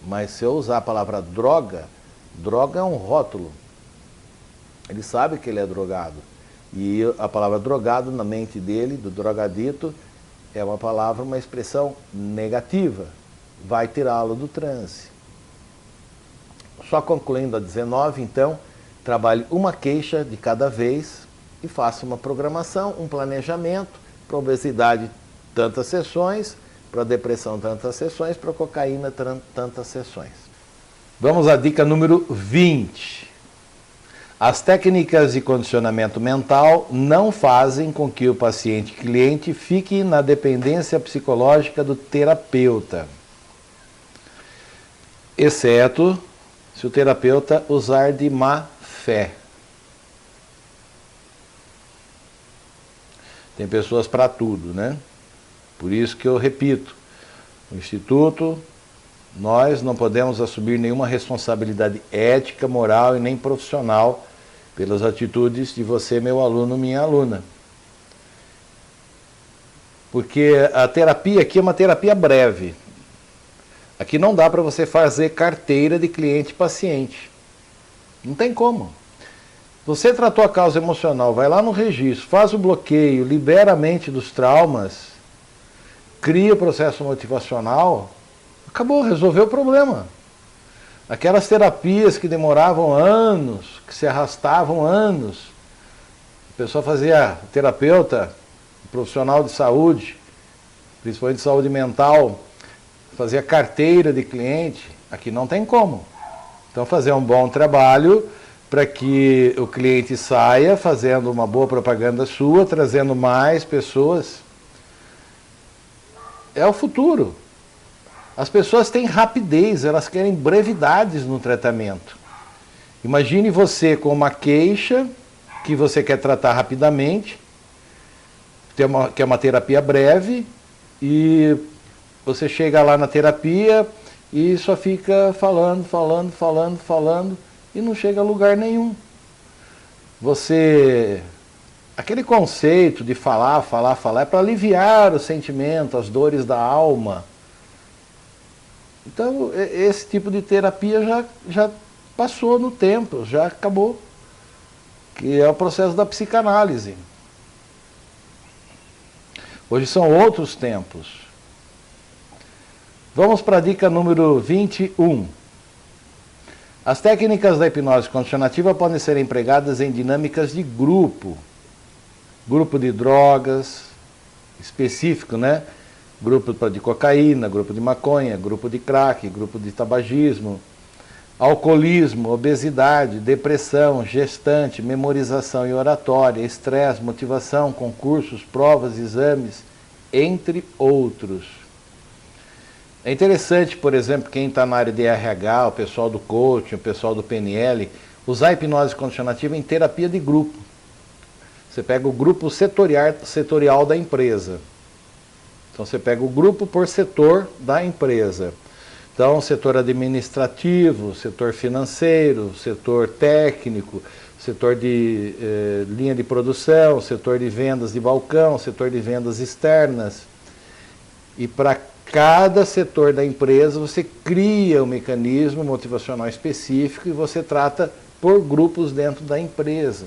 Mas se eu usar a palavra droga, droga é um rótulo. Ele sabe que ele é drogado. E a palavra drogado na mente dele, do drogadito, é uma palavra, uma expressão negativa. Vai tirá-lo do transe. Só concluindo a 19, então, trabalhe uma queixa de cada vez e faça uma programação, um planejamento, para obesidade tantas sessões, para depressão tantas sessões, para cocaína tantas sessões. Vamos à dica número 20. As técnicas de condicionamento mental não fazem com que o paciente cliente fique na dependência psicológica do terapeuta, exceto se o terapeuta usar de má fé. Tem pessoas para tudo, né? Por isso que eu repito, no Instituto, nós não podemos assumir nenhuma responsabilidade ética, moral e nem profissional pelas atitudes de você, meu aluno, minha aluna. Porque a terapia aqui é uma terapia breve. Aqui não dá para você fazer carteira de cliente-paciente. Não tem como. Você tratou a causa emocional, vai lá no registro, faz o bloqueio, libera a mente dos traumas, cria o processo motivacional, acabou, resolveu o problema. Aquelas terapias que demoravam anos, que se arrastavam anos, a pessoa fazia terapeuta, profissional de saúde, principalmente de saúde mental, fazia carteira de cliente, aqui não tem como. Então fazer um bom trabalho para que o cliente saia fazendo uma boa propaganda sua, trazendo mais pessoas. É o futuro. As pessoas têm rapidez, elas querem brevidades no tratamento. Imagine você com uma queixa que você quer tratar rapidamente, que é uma terapia breve, e você chega lá na terapia e só fica falando, e não chega a lugar nenhum. Aquele conceito de falar é para aliviar o sentimento, as dores da alma. Então, esse tipo de terapia já passou no tempo, já acabou. Que é o processo da psicanálise. Hoje são outros tempos. Vamos para a dica número 21. As técnicas da hipnose condicionativa podem ser empregadas em dinâmicas de grupo. Grupo de drogas, específico, né? Grupo de cocaína, grupo de maconha, grupo de crack, grupo de tabagismo, alcoolismo, obesidade, depressão, gestante, memorização e oratória, estresse, motivação, concursos, provas, exames, entre outros. É interessante, por exemplo, quem está na área de RH, o pessoal do coaching, o pessoal do PNL, usar a hipnose condicionativa em terapia de grupo. Você pega o grupo setorial da empresa. Então você pega o grupo por setor da empresa. Então, setor administrativo, setor financeiro, setor técnico, setor de linha de produção, setor de vendas de balcão, setor de vendas externas. E para cada setor da empresa você cria um mecanismo motivacional específico e você trata por grupos dentro da empresa.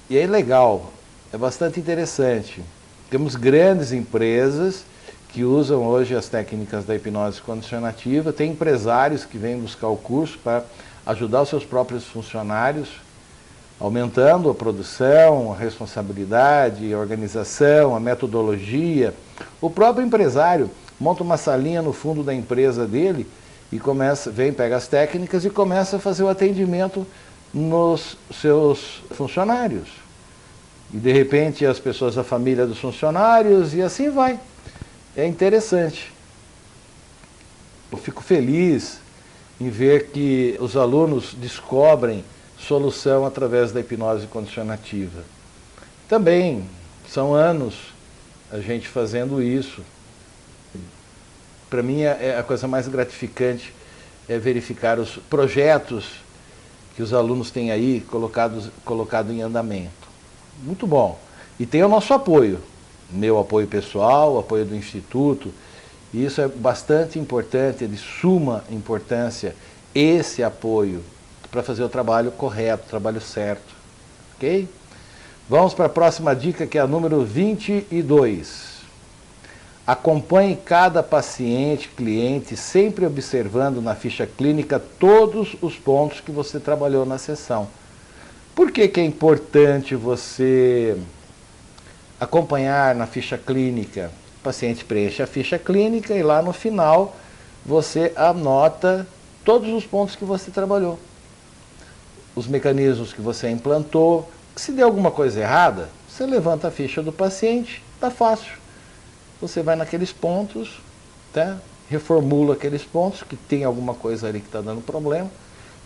E é legal, é bastante interessante. Temos grandes empresas que usam hoje as técnicas da hipnose condicionativa, tem empresários que vêm buscar o curso para ajudar os seus próprios funcionários, aumentando a produção, a responsabilidade, a organização, a metodologia. O próprio empresário monta uma salinha no fundo da empresa dele e pega as técnicas e começa a fazer o atendimento nos seus funcionários. E de repente as pessoas da família dos funcionários e assim vai. É interessante. Eu fico feliz em ver que os alunos descobrem solução através da hipnose condicionativa. Também são anos a gente fazendo isso. Para mim a coisa mais gratificante é verificar os projetos que os alunos têm aí colocado em andamento. Muito bom. E tem o nosso apoio, meu apoio pessoal, o apoio do Instituto. E isso é bastante importante, é de suma importância, esse apoio para fazer o trabalho correto, o trabalho certo. Ok? Vamos para a próxima dica, que é a número 22. Acompanhe cada paciente, cliente, sempre observando na ficha clínica todos os pontos que você trabalhou na sessão. Por que é importante você acompanhar na ficha clínica? O paciente preenche a ficha clínica e lá no final você anota todos os pontos que você trabalhou. Os mecanismos que você implantou. Se der alguma coisa errada, você levanta a ficha do paciente, tá fácil. Você vai naqueles pontos, tá? Reformula aqueles pontos que tem alguma coisa ali que está dando problema.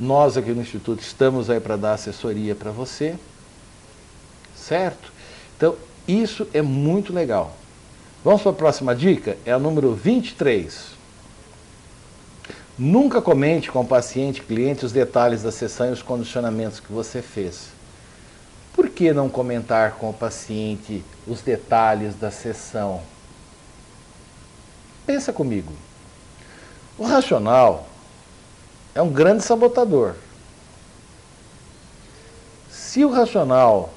Nós aqui no Instituto estamos aí para dar assessoria para você, certo? Então, isso é muito legal. Vamos para a próxima dica? É a número 23. Nunca comente com o paciente, cliente, os detalhes da sessão e os condicionamentos que você fez. Por que não comentar com o paciente os detalhes da sessão? Pensa comigo. O racional é um grande sabotador. Se o racional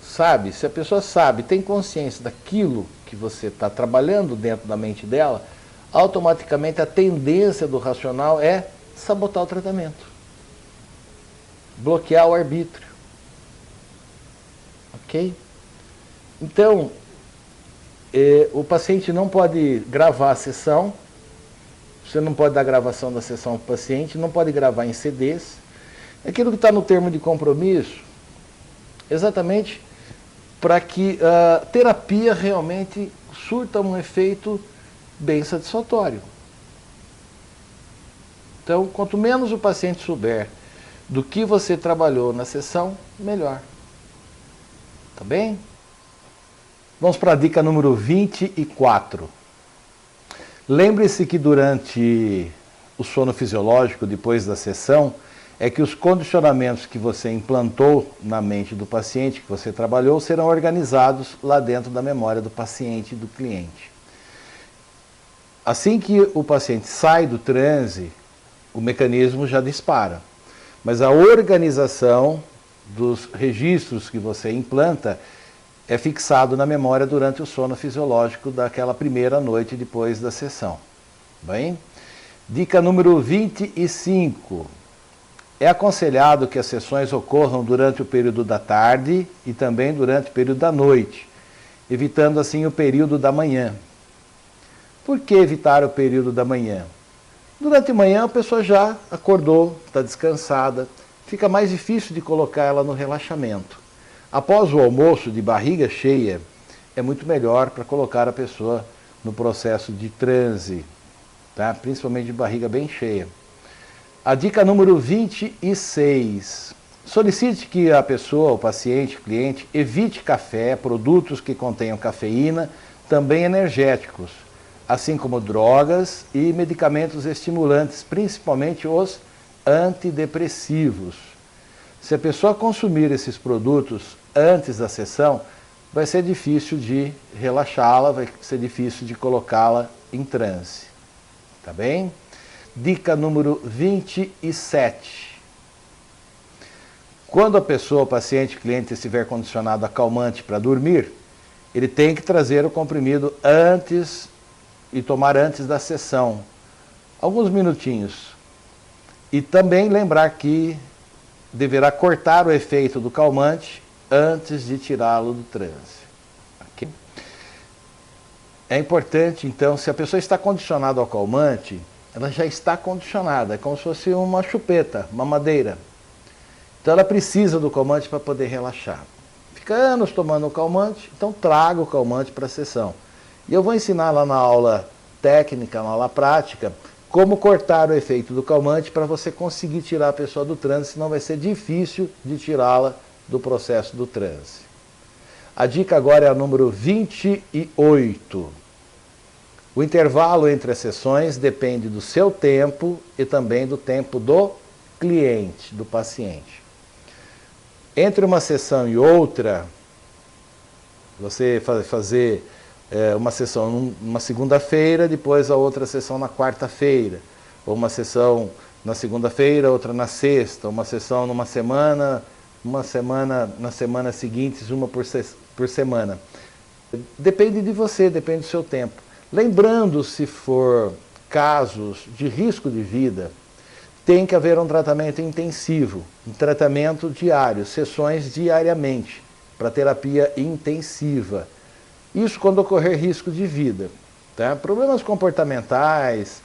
sabe, se a pessoa sabe, tem consciência daquilo que você está trabalhando dentro da mente dela, automaticamente a tendência do racional é sabotar o tratamento, bloquear o arbítrio. Ok? Então, o paciente não pode gravar a sessão, você não pode dar gravação da sessão para o paciente, não pode gravar em CDs. Aquilo que está no termo de compromisso, exatamente para que a terapia realmente surta um efeito bem satisfatório. Então, quanto menos o paciente souber do que você trabalhou na sessão, melhor. Tá bem? Vamos para a dica número 24. Lembre-se que durante o sono fisiológico, depois da sessão, é que os condicionamentos que você implantou na mente do paciente, que você trabalhou, serão organizados lá dentro da memória do paciente e do cliente. Assim que o paciente sai do transe, o mecanismo já dispara. Mas a organização dos registros que você implanta é fixado na memória durante o sono fisiológico daquela primeira noite depois da sessão. Bem? Dica número 25. É aconselhado que as sessões ocorram durante o período da tarde e também durante o período da noite, evitando assim o período da manhã. Por que evitar o período da manhã? Durante a manhã a pessoa já acordou, está descansada, fica mais difícil de colocar ela no relaxamento. Após o almoço de barriga cheia, é muito melhor para colocar a pessoa no processo de transe, tá? Principalmente de barriga bem cheia. A dica número 26. Solicite que a pessoa, o paciente, o cliente, evite café, produtos que contenham cafeína, também energéticos, assim como drogas e medicamentos estimulantes, principalmente os antidepressivos. Se a pessoa consumir esses produtos antes da sessão, vai ser difícil de relaxá-la, vai ser difícil de colocá-la em transe. Tá bem? Dica número 27. Quando a pessoa, o paciente, o cliente estiver condicionado a calmante para dormir, ele tem que trazer o comprimido antes e tomar antes da sessão, alguns minutinhos. E também lembrar que deverá cortar o efeito do calmante antes de tirá-lo do transe. Okay? É importante, então, se a pessoa está condicionada ao calmante, ela já está condicionada, é como se fosse uma chupeta, uma madeira. Então ela precisa do calmante para poder relaxar. Fica anos tomando o calmante, então traga o calmante para a sessão. E eu vou ensinar lá na aula técnica, na aula prática, como cortar o efeito do calmante para você conseguir tirar a pessoa do transe, senão vai ser difícil de tirá-la do processo do transe. A dica agora é a número 28. O intervalo entre as sessões depende do seu tempo e também do tempo do cliente, do paciente. Entre uma sessão e outra, você fazer uma sessão numa segunda-feira, depois a outra sessão na quarta-feira, ou uma sessão na segunda-feira, outra na sexta, uma sessão numa semana, uma semana nas semanas seguintes, uma por semana. Depende de você, depende do seu tempo. Lembrando, se for casos de risco de vida, tem que haver um tratamento intensivo, um tratamento diário, sessões diariamente, para terapia intensiva. Isso quando ocorrer risco de vida. Tá? Problemas comportamentais,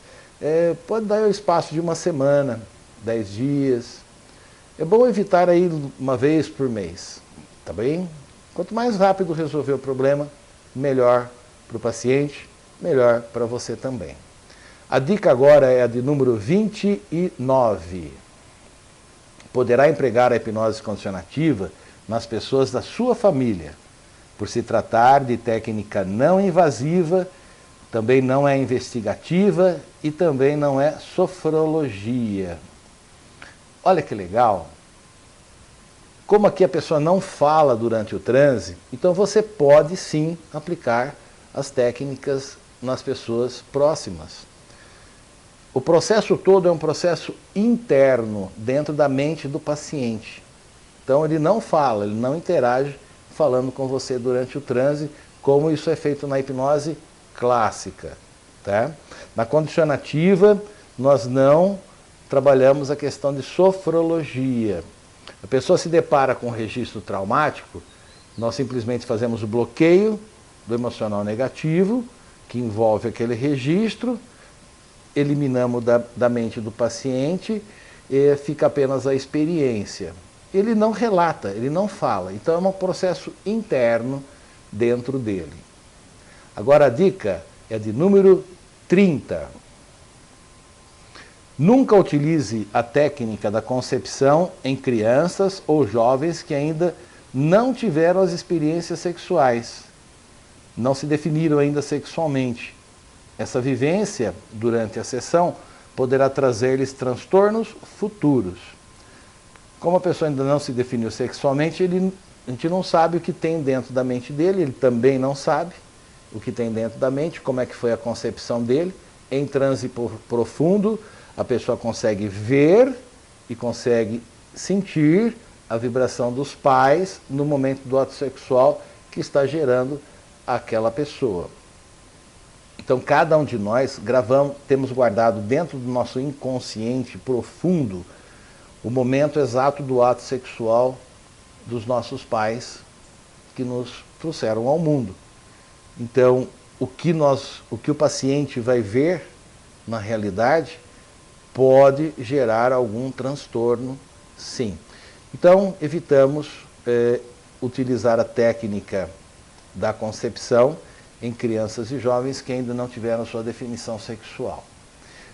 pode dar o espaço de uma semana, 10 dias. É bom evitar aí uma vez por mês, tá bem? Quanto mais rápido resolver o problema, melhor para o paciente, melhor para você também. A dica agora é a de número 29. Poderá empregar a hipnose condicionativa nas pessoas da sua família, por se tratar de técnica não invasiva, também não é investigativa e também não é sofrologia. Olha que legal! Como aqui a pessoa não fala durante o transe, então você pode sim aplicar as técnicas nas pessoas próximas. O processo todo é um processo interno, dentro da mente do paciente. Então ele não fala, ele não interage falando com você durante o transe, como isso é feito na hipnose clássica. Tá? Na condicionativa, nós não trabalhamos a questão de sofrologia. A pessoa se depara com um registro traumático, nós simplesmente fazemos o bloqueio do emocional negativo, que envolve aquele registro, eliminamos da mente do paciente e fica apenas a experiência. Ele não relata, ele não fala, então é um processo interno dentro dele. Agora a dica é de número 30. Nunca utilize a técnica da concepção em crianças ou jovens que ainda não tiveram as experiências sexuais, não se definiram ainda sexualmente. Essa vivência, durante a sessão, poderá trazer-lhes transtornos futuros. Como a pessoa ainda não se definiu sexualmente, a gente não sabe o que tem dentro da mente dele, ele também não sabe o que tem dentro da mente, como é que foi a concepção dele. Em transe profundo, a pessoa consegue ver e consegue sentir a vibração dos pais no momento do ato sexual que está gerando aquela pessoa. Então, cada um de nós temos guardado dentro do nosso inconsciente profundo o momento exato do ato sexual dos nossos pais que nos trouxeram ao mundo. Então, o que o paciente vai ver na realidade pode gerar algum transtorno, sim. Então, evitamos utilizar a técnica da concepção em crianças e jovens que ainda não tiveram sua definição sexual.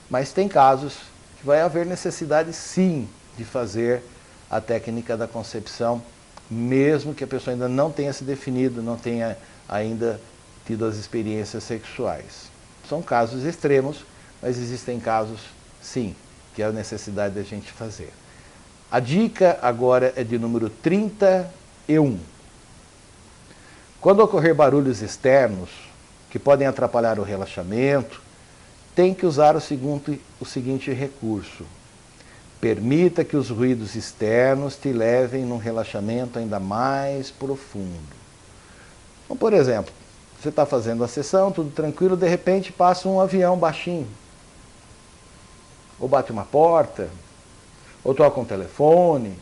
Mas tem casos que vai haver necessidade, sim, de fazer a técnica da concepção, mesmo que a pessoa ainda não tenha se definido, não tenha ainda tido as experiências sexuais. São casos extremos, mas existem casos, sim, que é a necessidade da gente fazer. A dica agora é de número 31. Quando ocorrer barulhos externos que podem atrapalhar o relaxamento, tem que usar o seguinte recurso. Permita que os ruídos externos te levem num relaxamento ainda mais profundo. Então, por exemplo, você está fazendo a sessão, tudo tranquilo, de repente passa um avião baixinho. Ou bate uma porta, ou toca um telefone.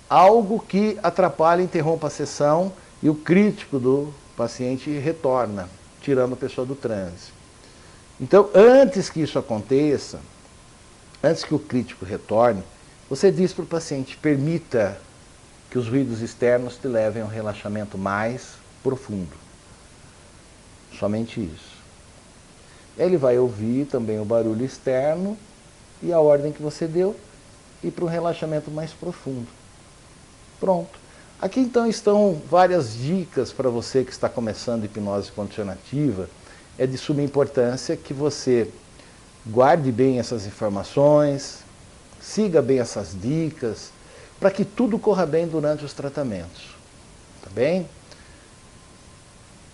Algo que atrapalha, interrompa a sessão e o crítico do paciente retorna, tirando a pessoa do transe. Então, antes que isso aconteça, antes que o crítico retorne, você diz para o paciente, permita que os ruídos externos te levem a um relaxamento mais profundo. Somente isso. Ele vai ouvir também o barulho externo e a ordem que você deu e para um relaxamento mais profundo. Pronto. Aqui então estão várias dicas para você que está começando hipnose condicionativa. É de suma importância que você guarde bem essas informações, siga bem essas dicas, para que tudo corra bem durante os tratamentos. Tá bem?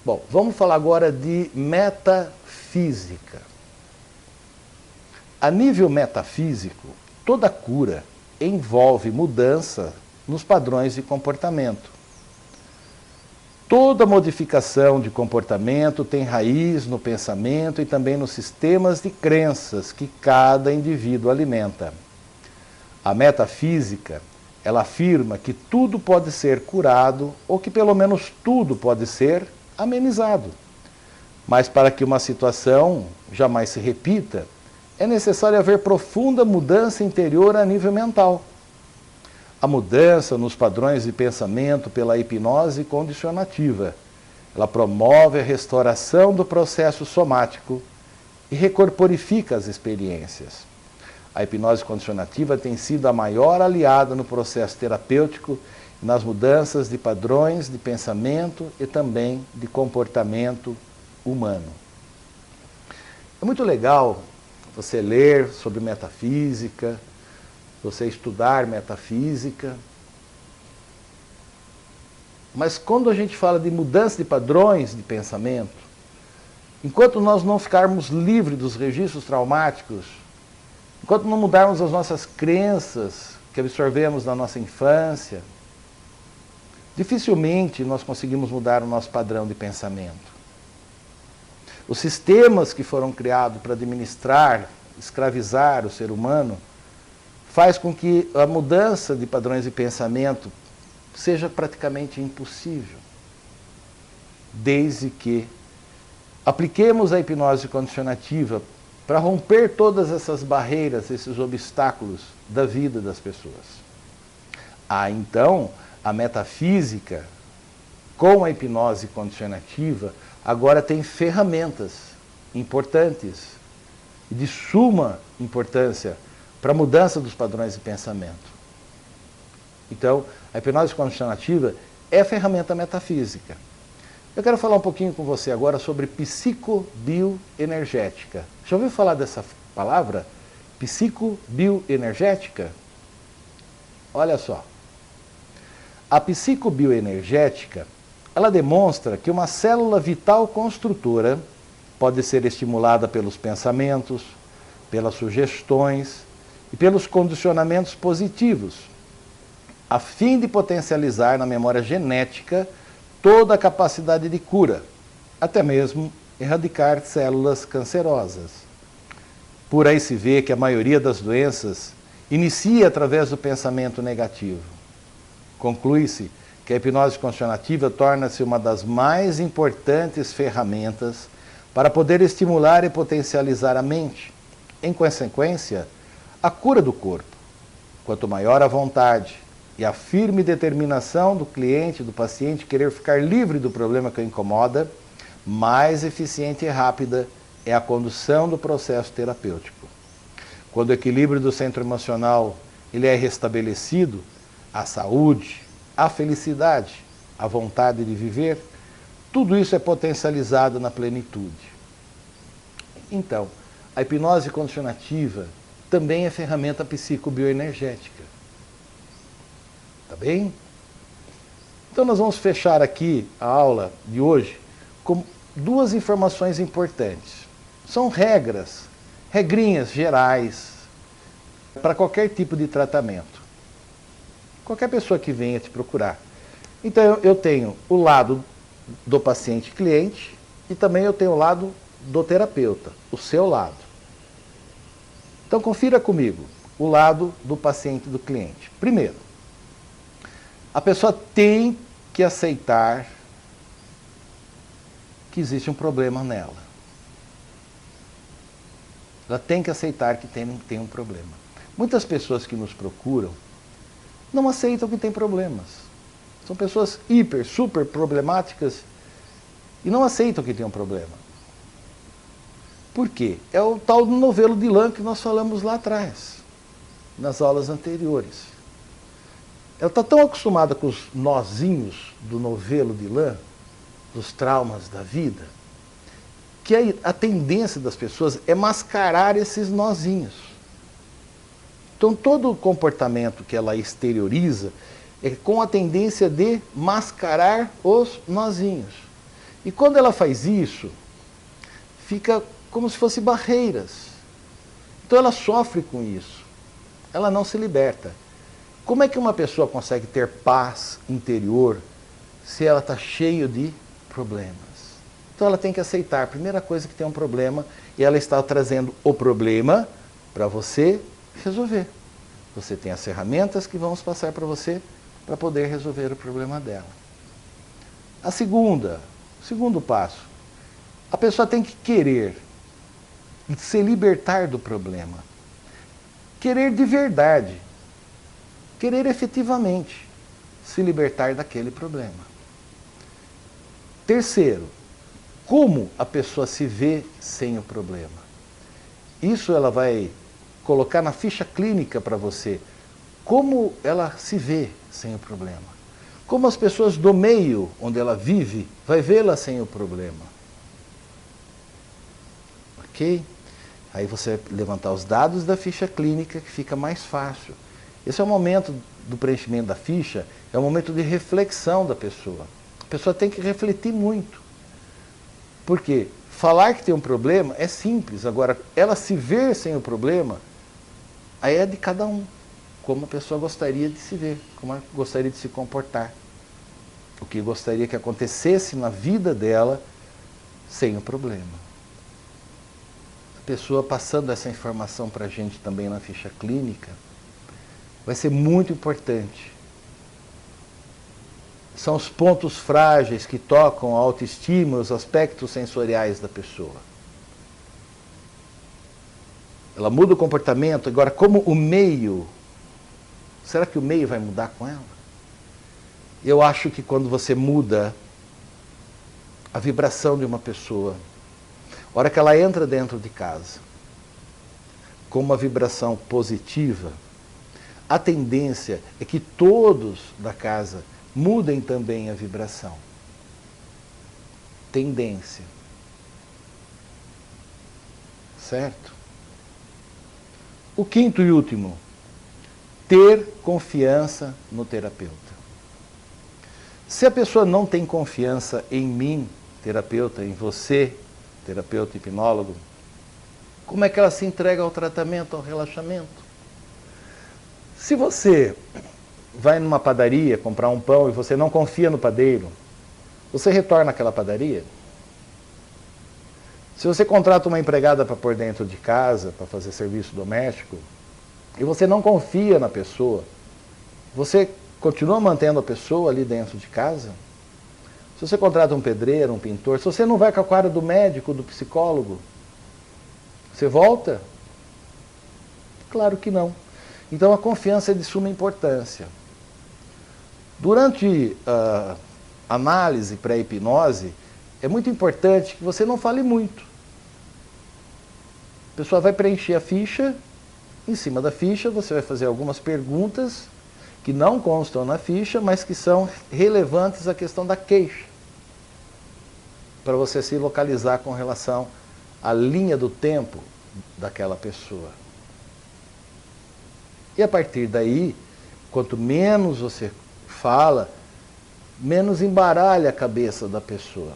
Bom, vamos falar agora de metafísica. A nível metafísico, toda cura envolve mudança nos padrões de comportamento. Toda modificação de comportamento tem raiz no pensamento e também nos sistemas de crenças que cada indivíduo alimenta. A metafísica, ela afirma que tudo pode ser curado ou que pelo menos tudo pode ser amenizado. Mas para que uma situação jamais se repita, é necessário haver profunda mudança interior a nível mental. A mudança nos padrões de pensamento pela hipnose condicionativa. Ela promove a restauração do processo somático e recorporifica as experiências. A hipnose condicionativa tem sido a maior aliada no processo terapêutico e nas mudanças de padrões de pensamento e também de comportamento humano. É muito legal você ler sobre metafísica, você estudar metafísica, Mas quando a gente fala de mudança de padrões de pensamento, enquanto nós não ficarmos livres dos registros traumáticos, enquanto não mudarmos as nossas crenças que absorvemos na nossa infância, dificilmente nós conseguimos mudar o nosso padrão de pensamento. Os sistemas que foram criados para administrar, escravizar o ser humano, faz com que a mudança de padrões de pensamento seja praticamente impossível, desde que apliquemos a hipnose condicionativa para romper todas essas barreiras, esses obstáculos da vida das pessoas. Então, a metafísica, com a hipnose condicionativa, agora tem ferramentas importantes e de suma importância para a mudança dos padrões de pensamento. Então, a hipnose condicionativa é ferramenta metafísica. Eu quero falar um pouquinho com você agora sobre psicobioenergética. Já ouviu falar dessa palavra? Psicobioenergética? Olha só. A psicobioenergética, ela demonstra que uma célula vital construtora pode ser estimulada pelos pensamentos, pelas sugestões e pelos condicionamentos positivos, a fim de potencializar na memória genética toda a capacidade de cura, até mesmo erradicar células cancerosas. Por aí se vê que a maioria das doenças inicia através do pensamento negativo. Conclui-se que a hipnose condicionativa torna-se uma das mais importantes ferramentas para poder estimular e potencializar a mente. Em consequência, a cura do corpo. Quanto maior a vontade e a firme determinação do cliente, do paciente, querer ficar livre do problema que o incomoda, mais eficiente e rápida é a condução do processo terapêutico. Quando o equilíbrio do centro emocional ele é restabelecido, a saúde, a felicidade, a vontade de viver, tudo isso é potencializado na plenitude. Então, a hipnose condicionativa também é ferramenta psicobioenergética. Tá bem? Então nós vamos fechar aqui a aula de hoje com duas informações importantes. São regrinhas gerais para qualquer tipo de tratamento. Qualquer pessoa que venha te procurar. Então eu tenho o lado do paciente cliente e também eu tenho o lado do terapeuta, o seu lado. Então confira comigo o lado do paciente do cliente. Primeiro, a pessoa tem que aceitar que existe um problema nela. Ela tem que aceitar que tem um problema. Muitas pessoas que nos procuram não aceitam que tem problemas. São pessoas super problemáticas e não aceitam que tem um problema. Por quê? É o tal do novelo de lã que nós falamos lá atrás, nas aulas anteriores. Ela está tão acostumada com os nozinhos do novelo de lã, dos traumas da vida, que a tendência das pessoas é mascarar esses nozinhos. Então todo o comportamento que ela exterioriza é com a tendência de mascarar os nozinhos. E quando ela faz isso, fica como se fossem barreiras. Então ela sofre com isso. Ela não se liberta. Como é que uma pessoa consegue ter paz interior se ela está cheia de problemas? Então ela tem que aceitar, a primeira coisa, que tem um problema e ela está trazendo o problema para você resolver. Você tem as ferramentas que vamos passar para você para poder resolver o problema dela. O segundo passo, a pessoa tem que querer se libertar do problema. Querer de verdade. Querer efetivamente se libertar daquele problema. Terceiro, como a pessoa se vê sem o problema. Isso ela vai colocar na ficha clínica para você. Como ela se vê sem o problema. Como as pessoas do meio onde ela vive vai vê-la sem o problema. Ok? Aí você levantar os dados da ficha clínica que fica mais fácil. Esse é o momento do preenchimento da ficha é um momento de reflexão da pessoa. A pessoa tem que refletir muito. Por quê? Falar que tem um problema é simples, agora ela se ver sem o problema, aí é de cada um, como a pessoa gostaria de se ver, como ela gostaria de se comportar. O que gostaria que acontecesse na vida dela sem o problema. A pessoa passando essa informação para a gente também na ficha clínica, vai ser muito importante. São os pontos frágeis que tocam a autoestima, os aspectos sensoriais da pessoa. Ela muda o comportamento, agora como o meio, será que o meio vai mudar com ela? Eu acho que quando você muda a vibração de uma pessoa, a hora que ela entra dentro de casa, com uma vibração positiva, a tendência é que todos da casa mudem também a vibração. Tendência. Certo? O quinto e último, ter confiança no terapeuta. Se a pessoa não tem confiança em mim, terapeuta, em você, terapeuta hipnólogo, como é que ela se entrega ao tratamento, ao relaxamento? Se você vai numa padaria comprar um pão e você não confia no padeiro, você retorna àquela padaria? Se você contrata uma empregada para pôr dentro de casa, para fazer serviço doméstico, e você não confia na pessoa, você continua mantendo a pessoa ali dentro de casa? Se você contrata um pedreiro, um pintor, se você não vai com a cara do médico, do psicólogo, você volta? Claro que não. Então a confiança é de suma importância. Durante a análise pré-hipnose, é muito importante que você não fale muito. A pessoa vai preencher a ficha, em cima da ficha você vai fazer algumas perguntas que não constam na ficha, mas que são relevantes à questão da queixa, para você se localizar com relação à linha do tempo daquela pessoa. E a partir daí, quanto menos você fala, menos embaralha a cabeça da pessoa.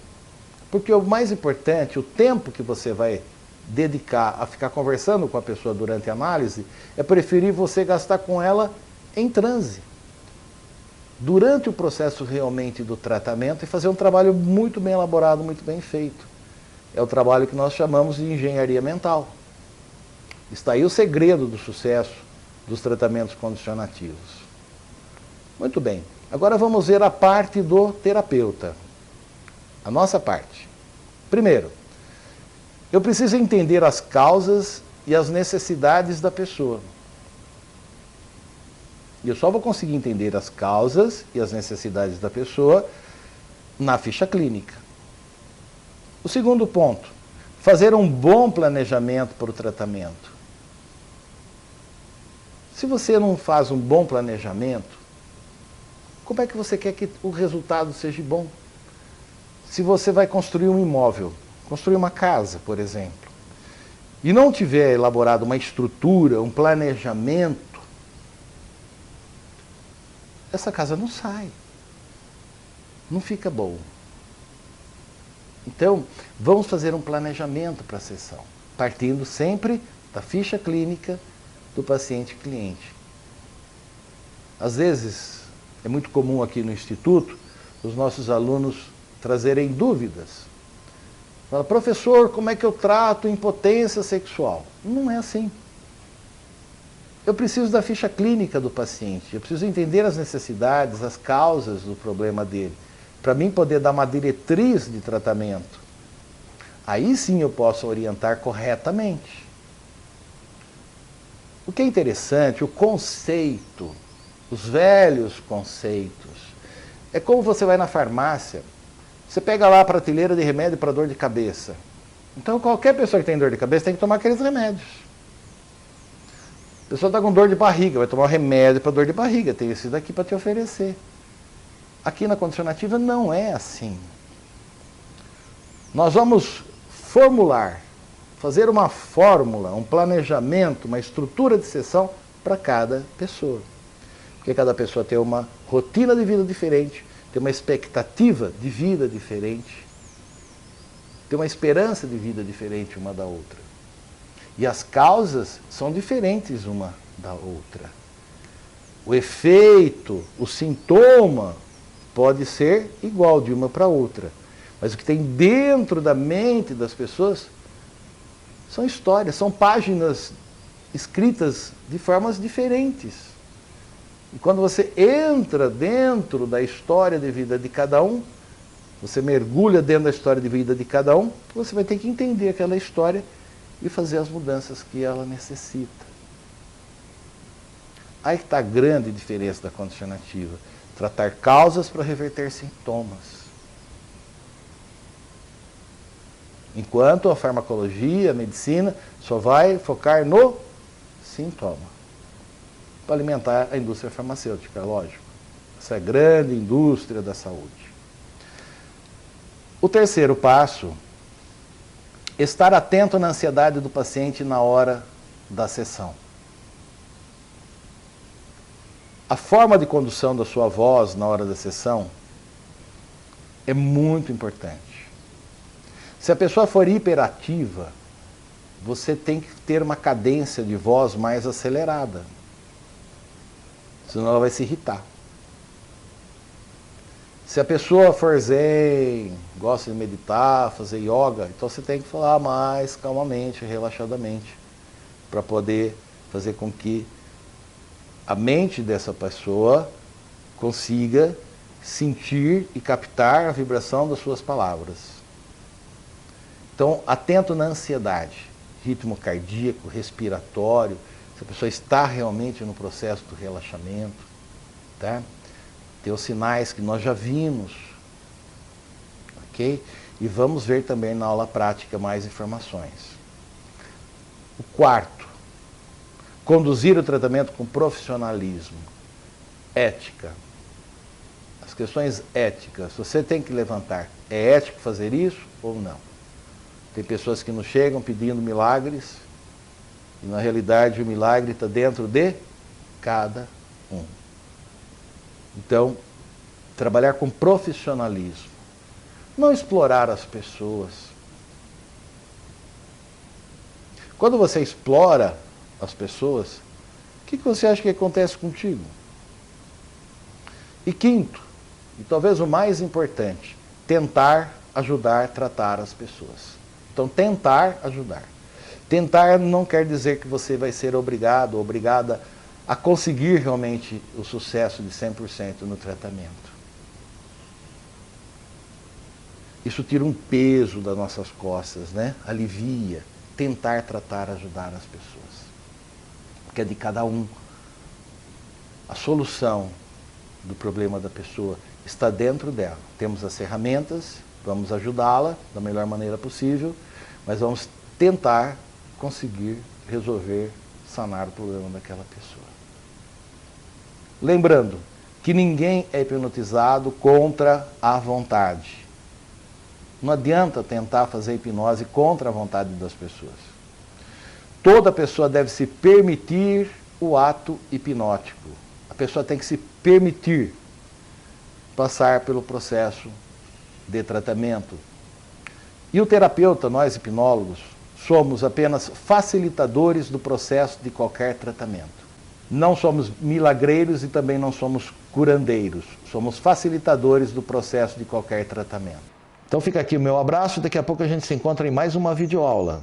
Porque o mais importante, o tempo que você vai dedicar a ficar conversando com a pessoa durante a análise, é preferir você gastar com ela em transe. Durante o processo realmente do tratamento e fazer um trabalho muito bem elaborado, muito bem feito. É o trabalho que nós chamamos de engenharia mental. Está aí o segredo do sucesso dos tratamentos condicionativos. Muito bem. Agora vamos ver a parte do terapeuta. A nossa parte. Primeiro, eu preciso entender as causas e as necessidades da pessoa. E eu só vou conseguir entender as causas e as necessidades da pessoa na ficha clínica. O segundo ponto, fazer um bom planejamento para o tratamento. Se você não faz um bom planejamento, como é que você quer que o resultado seja bom? Se você vai construir um imóvel, construir uma casa, por exemplo, e não tiver elaborado uma estrutura, um planejamento, essa casa não sai, não fica boa. Então, vamos fazer um planejamento para a sessão, partindo sempre da ficha clínica do paciente-cliente. Às vezes, é muito comum aqui no Instituto, os nossos alunos trazerem dúvidas. Fala, professor, como é que eu trato impotência sexual? Não é assim. Eu preciso da ficha clínica do paciente, eu preciso entender as necessidades, as causas do problema dele, para mim poder dar uma diretriz de tratamento. Aí sim eu posso orientar corretamente. O que é interessante, o conceito, os velhos conceitos, é como você vai na farmácia, você pega lá a prateleira de remédio para dor de cabeça. Então qualquer pessoa que tem dor de cabeça tem que tomar aqueles remédios. A pessoa está com dor de barriga, vai tomar um remédio para dor de barriga, tem esse daqui para te oferecer. Aqui na condicionativa não é assim. Nós vamos formular, fazer uma fórmula, um planejamento, uma estrutura de sessão para cada pessoa. Porque cada pessoa tem uma rotina de vida diferente, tem uma expectativa de vida diferente, tem uma esperança de vida diferente uma da outra. E as causas são diferentes uma da outra. O efeito, o sintoma pode ser igual de uma para outra. Mas o que tem dentro da mente das pessoas são histórias, são páginas escritas de formas diferentes. E quando você entra dentro da história de vida de cada um, você mergulha dentro da história de vida de cada um, você vai ter que entender aquela história e fazer as mudanças que ela necessita. Aí que está a grande diferença da condicionativa. Tratar causas para reverter sintomas. Enquanto a farmacologia, a medicina, só vai focar no sintoma. Para alimentar a indústria farmacêutica, lógico. Essa é a grande indústria da saúde. O terceiro passo, estar atento na ansiedade do paciente na hora da sessão. A forma de condução da sua voz na hora da sessão é muito importante. Se a pessoa for hiperativa, você tem que ter uma cadência de voz mais acelerada. Senão ela vai se irritar. Se a pessoa for zen, gosta de meditar, fazer yoga, então você tem que falar mais calmamente, relaxadamente, para poder fazer com que a mente dessa pessoa consiga sentir e captar a vibração das suas palavras. Então, atento na ansiedade, ritmo cardíaco, respiratório, se a pessoa está realmente no processo do relaxamento, tá? Tem os sinais que nós já vimos, ok? E vamos ver também na aula prática mais informações. O quarto, conduzir o tratamento com profissionalismo, ética. As questões éticas, você tem que levantar, é ético fazer isso ou não? Tem pessoas que nos chegam pedindo milagres, e na realidade o milagre está dentro de cada um. Então, trabalhar com profissionalismo. Não explorar as pessoas. Quando você explora as pessoas, o que você acha que acontece contigo? E quinto, e talvez o mais importante, tentar ajudar, tratar as pessoas. Então, tentar ajudar. Tentar não quer dizer que você vai ser obrigado ou obrigada a conseguir realmente o sucesso de 100% no tratamento. Isso tira um peso das nossas costas, né? Alivia. Tentar tratar, ajudar as pessoas. Porque é de cada um. A solução do problema da pessoa está dentro dela. Temos as ferramentas, vamos ajudá-la da melhor maneira possível, mas vamos tentar conseguir resolver, sanar o problema daquela pessoa. Lembrando que ninguém é hipnotizado contra a vontade. Não adianta tentar fazer hipnose contra a vontade das pessoas. Toda pessoa deve se permitir o ato hipnótico. A pessoa tem que se permitir passar pelo processo de tratamento. E o terapeuta, nós hipnólogos, somos apenas facilitadores do processo de qualquer tratamento. Não somos milagreiros e também não somos curandeiros. Somos facilitadores do processo de qualquer tratamento. Então fica aqui o meu abraço, daqui a pouco a gente se encontra em mais uma videoaula.